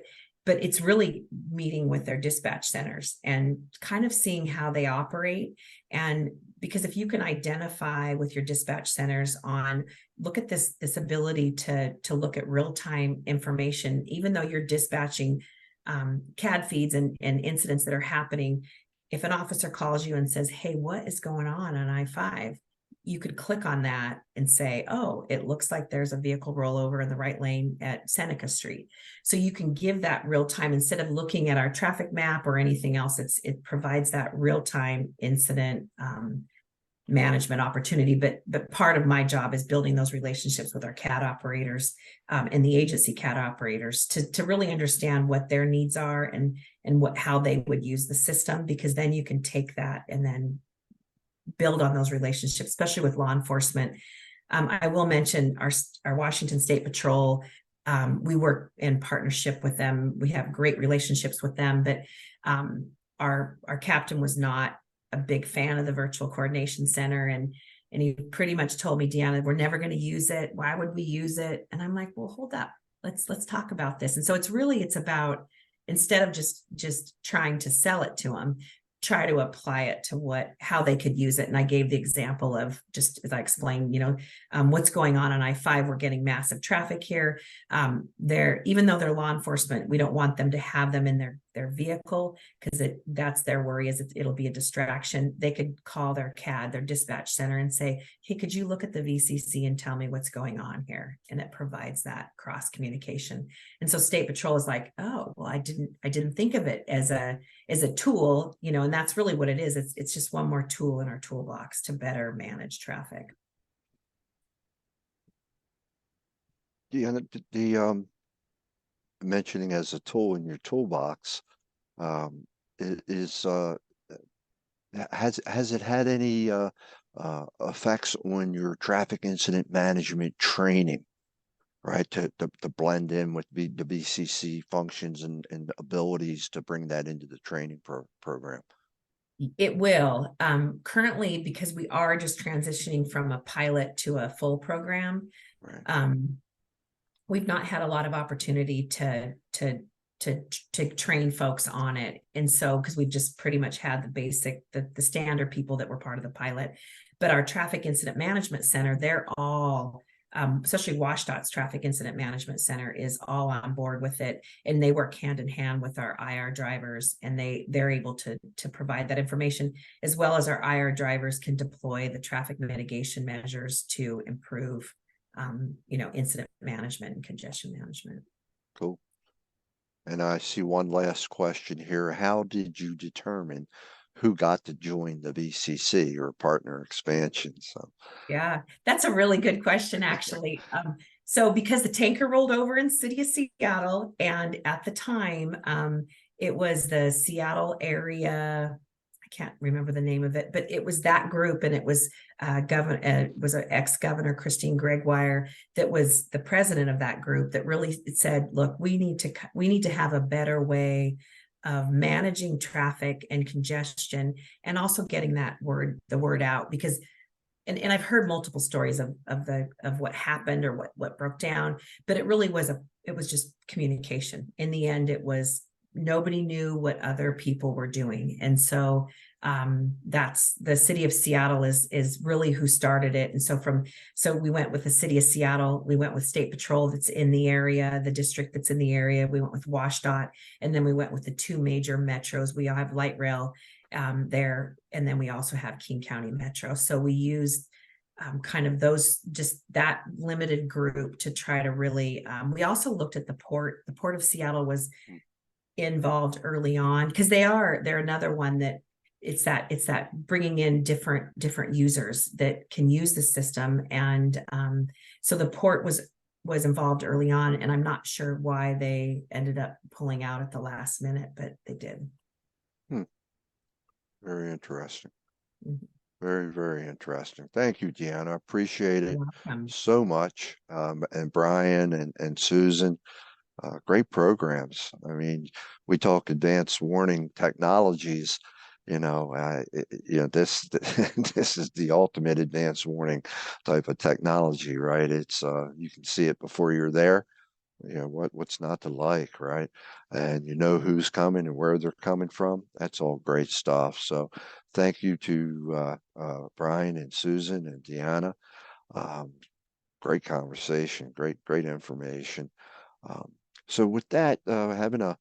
it's really meeting with their dispatch centers and kind of seeing how they operate. And because if you can identify with your dispatch centers look at this ability to look at real-time information, even though you're dispatching CAD feeds and incidents that are happening. If an officer calls you and says, hey, what is going on I-5? You could click on that and say, oh, it looks like there's a vehicle rollover in the right lane at Seneca Street. So you can give that real time instead of looking at our traffic map or anything else. It provides that real time incident management opportunity. But part of my job is building those relationships with our CAD operators and the agency CAD operators to really understand what their needs are and how they would use the system, because then you can take that and then build on those relationships, especially with law enforcement. I will mention our Washington State Patrol. We work in partnership with them. We have great relationships with them, but our captain was not a big fan of the virtual coordination center, and And he pretty much told me, Deanna, we're never going to use it. Why would we use it? And I'm like, well, hold up. Let's talk about this. And so it's about, instead of just trying to sell it to them, try to apply it to how they could use it. And I gave the example of, just as I explained, what's going on I-5. We're getting massive traffic here. Even though they're law enforcement, we don't want them to have them in their vehicle, because that's their worry, is it'll be a distraction. They could call their CAD, their dispatch center, and say, hey, could you look at the VCC and tell me what's going on here? And it provides that cross communication. And so State Patrol is like, oh, well, I didn't think of it as a tool, and that's really what it is. It's just one more tool in our toolbox to better manage traffic. Yeah, the mentioning as a tool in your toolbox, has it had any effects on your traffic incident management training, right? To blend in with the BCC functions and abilities to bring that into the training program? It will. Currently, because we are just transitioning from a pilot to a full program, right. We've not had a lot of opportunity to train folks on it. And so, because we've just pretty much had the basic, the standard people that were part of the pilot. But our traffic incident management center, they're all, especially WSDOT's traffic incident management center, is all on board with it. And they work hand in hand with our IR drivers, and they're able to provide that information, as well as our IR drivers can deploy the traffic mitigation measures to improve incident management and congestion management. Cool. And I see one last question here. How did you determine who got to join the BCC or partner expansion? So yeah, that's a really good question, actually. So because the tanker rolled over in City of Seattle, and at the time, it was the Seattle area, I can't remember the name of it, but it was that group, and it was was an ex-governor, Christine Gregoire, that was the president of that group, that really said, look, we need to have a better way of managing traffic and congestion, and also getting the word out, because and I've heard multiple stories of what happened or what broke down, but it really was just communication. In the end, it was, nobody knew what other people were doing. And so that's the City of Seattle is really who started it. And so we went with the City of Seattle, we went with State Patrol that's in the area, the district that's in the area, we went with WSDOT, and then we went with the two major metros. We all have light rail there, and then we also have King County Metro. So we used kind of just that limited group to try to really, we also looked at the Port of Seattle was involved early on, because they're another one that it's that bringing in different users that can use the system. And so the Port was involved early on, and I'm not sure why they ended up pulling out at the last minute, but they did. Very interesting. Mm-hmm. Very, very interesting. Thank you, Deanna. Appreciate it so much. And Brian and Susan, great programs. I mean, we talk advanced warning technologies. This this is the ultimate advanced warning type of technology, right? It's you can see it before you're there. What's not to like, right? And who's coming and where they're coming from. That's all great stuff. So thank you to Brian and Susan and Deanna. Great conversation, great information. So with that, having a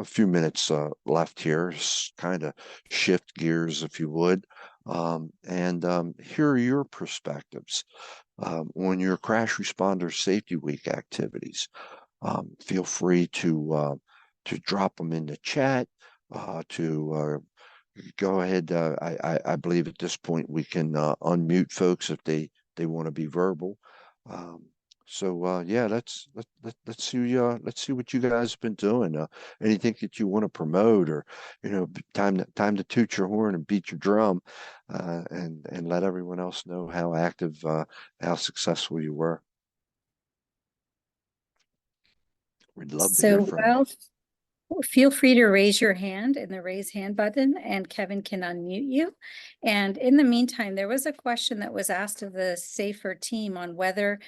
few minutes left here, kind of shift gears, if you would, and hear your perspectives on your Crash Responder Safety Week activities. Feel free to drop them in the chat, to go ahead. I believe at this point we can unmute folks if they want to be verbal. Yeah, let's see what you guys have been doing. Anything that you want to promote, or time to toot your horn and beat your drum, and let everyone else know how active, how successful you were. We'd love to hear from you. feel free to raise your hand in the raise hand button, and Kevin can unmute you. And in the meantime, there was a question that was asked of the SAFER team on whether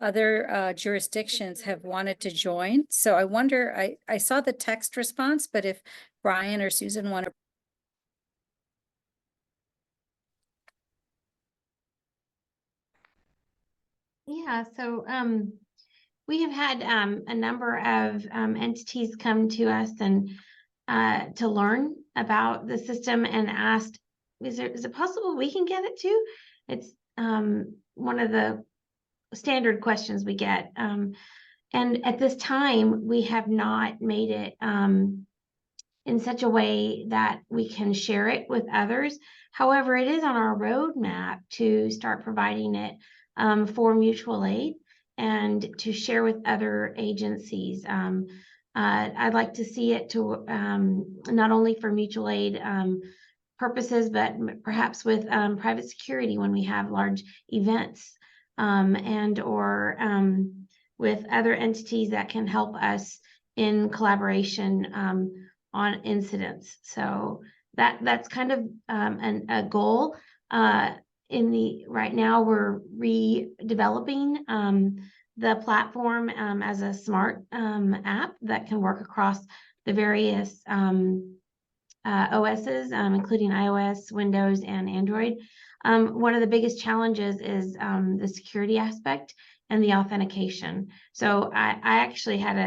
other jurisdictions have wanted to join. So I wonder, I saw the text response, but if Brian or Susan want to. Yeah, so we have had a number of entities come to us and to learn about the system and asked, is it possible we can get it too? It's one of the standard questions we get. And at this time, we have not made it in such a way that we can share it with others. However, it is on our roadmap to start providing it for mutual aid and to share with other agencies. I'd like to see it to not only for mutual aid purposes, but perhaps with private security when we have large events and or with other entities that can help us in collaboration on incidents. So that's kind of a goal. Right now we're redeveloping the platform as a smart app that can work across the various OSs, including iOS, Windows, and Android. One of the biggest challenges is the security aspect and the authentication. So I actually had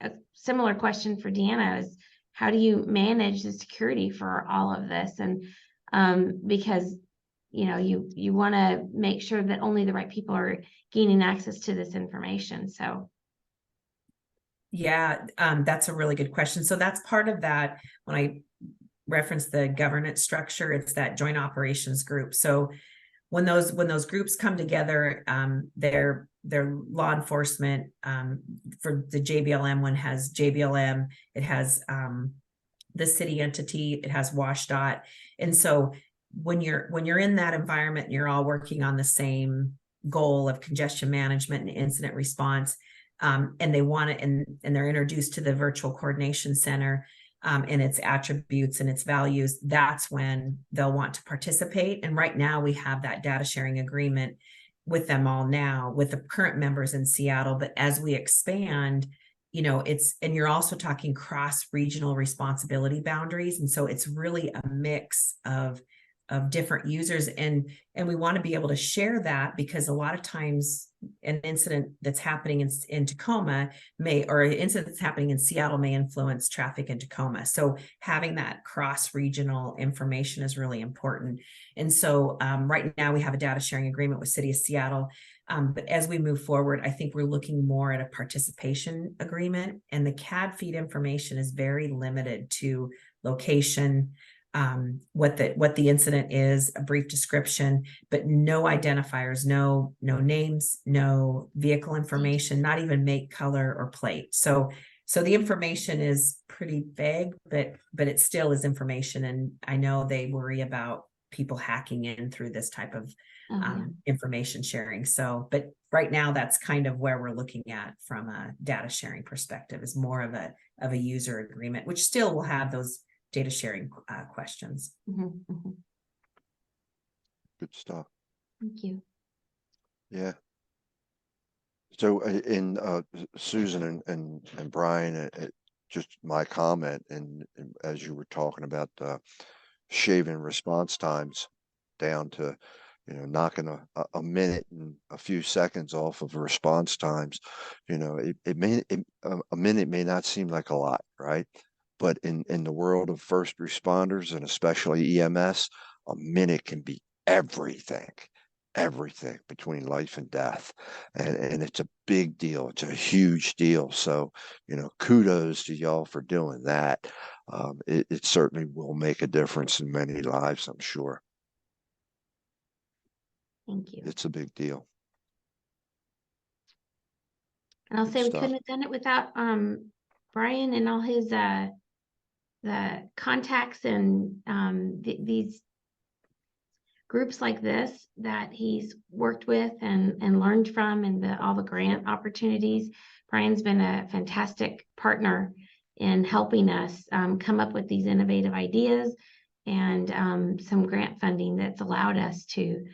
a similar question for Deanna, is how do you manage the security for all of this? And because you want to make sure that only the right people are gaining access to this information. So yeah, that's a really good question. So that's part of that. When I reference the governance structure, it's that joint operations group. So when those groups come together, they're law enforcement. For the JBLM one has JBLM, it has the city entity, it has WashDOT. And so when you're in that environment, you're all working on the same goal of congestion management and incident response, and they want it, and they're introduced to the virtual coordination center and its attributes and its values. That's when they'll want to participate. And right now we have that data sharing agreement with them all now, with the current members in Seattle. But as we expand, and you're also talking cross-regional responsibility boundaries. And so it's really a mix of different users, and we want to be able to share that, because a lot of times an incident that's happening in Tacoma or an incident that's happening in Seattle may influence traffic in Tacoma. So having that cross-regional information is really important. And so right now we have a data sharing agreement with City of Seattle. But as we move forward, I think we're looking more at a participation agreement, and the CAD feed information is very limited to location, what the incident is, a brief description, but no identifiers, no names, no vehicle information, not even make, color, or plate. So the information is pretty vague, but it still is information. And I know they worry about people hacking in through this type of information sharing. So, but right now that's kind of where we're looking at from a data sharing perspective, is more of a user agreement, which still will have those data sharing questions. Good stuff. Thank you. Yeah. So in Susan and Brian, just my comment, and as you were talking about shaving response times down to, knocking a minute and a few seconds off of response times, a minute may not seem like a lot, right? But in the world of first responders, and especially EMS, a minute can be everything between life and death. And it's a big deal. It's a huge deal. So, kudos to y'all for doing that. It certainly will make a difference in many lives, I'm sure. Thank you. It's a big deal. And I'll Good say we stuff. couldn't have done it without Brian and all his the contacts and these groups like this that he's worked with and learned from, and all the grant opportunities. Brian's been a fantastic partner in helping us come up with these innovative ideas and some grant funding that's allowed us to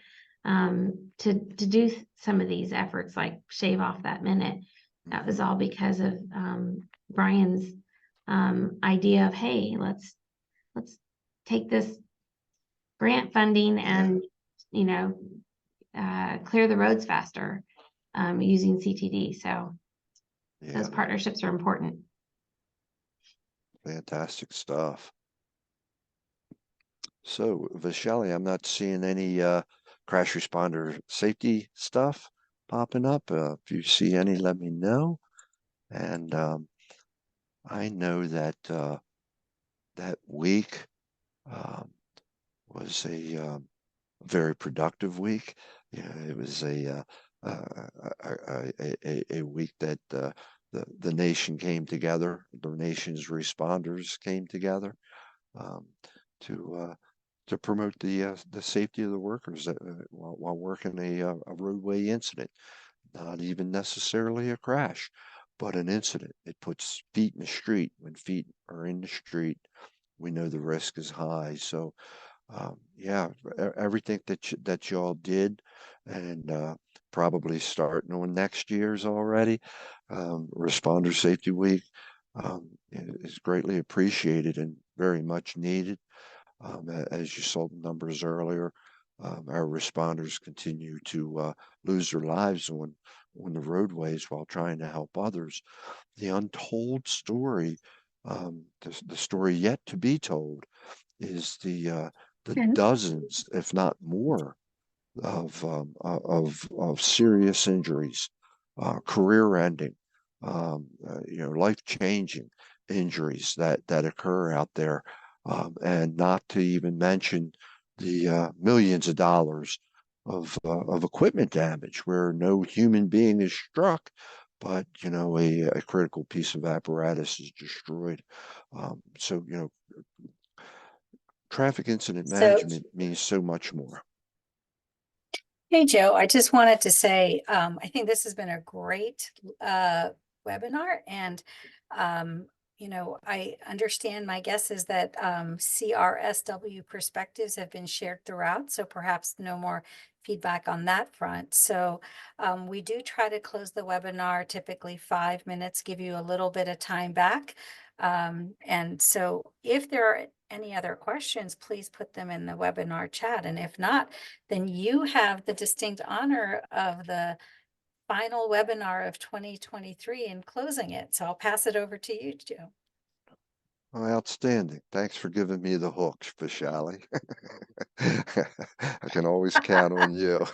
do some of these efforts, like shave off that minute. That was all because of Brian's idea of, hey, let's take this grant funding and clear the roads faster using CTD. So those partnerships are important. Fantastic stuff. So, Vishali, I'm not seeing any crash responder safety stuff popping up. If you see any, let me know. And I know that that week was a very productive week. It was a week that the nation came together. The nation's responders came together to promote the safety of the workers while working a roadway incident. Not even necessarily a crash, but an incident. It puts feet in the street. When feet are in the street, we know the risk is high. So, yeah, everything that y'all did, and probably starting on next year's already, Responder Safety Week, is greatly appreciated and very much needed. As you saw the numbers earlier, our responders continue to lose their lives on the roadways while trying to help others. The untold story, the story yet to be told, is the dozens, if not more, of serious injuries, career-ending, life-changing injuries that occur out there, and not to even mention the millions of dollars of equipment damage where no human being is struck, but a critical piece of apparatus is destroyed. So traffic incident management means so much more. Hey, Joe, I just wanted to say, I think this has been a great webinar, and I understand, my guess is that CRSW perspectives have been shared throughout, so perhaps no more feedback on that front. So we do try to close the webinar, typically 5 minutes, give you a little bit of time back. And so if there are any other questions, please put them in the webinar chat. And if not, then you have the distinct honor of the final webinar of 2023 and closing it. So I'll pass it over to you, Joe. Oh, outstanding. Thanks for giving me the hook, Vishali. I can always count on you.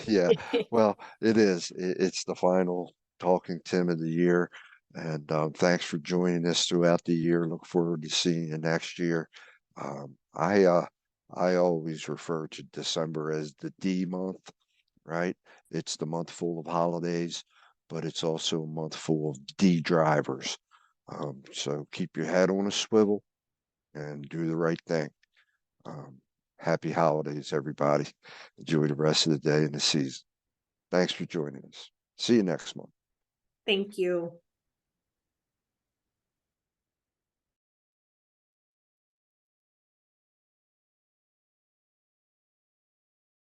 Yeah, well, it is. It's the final Talking Tim of the year. And thanks for joining us throughout the year. Look forward to seeing you next year. I always refer to December as the D month, right? It's the month full of holidays, but it's also a month full of D drivers. So keep your head on a swivel and do the right thing. Happy holidays, everybody. Enjoy the rest of the day and the season. Thanks for joining us. See you next month. Thank you.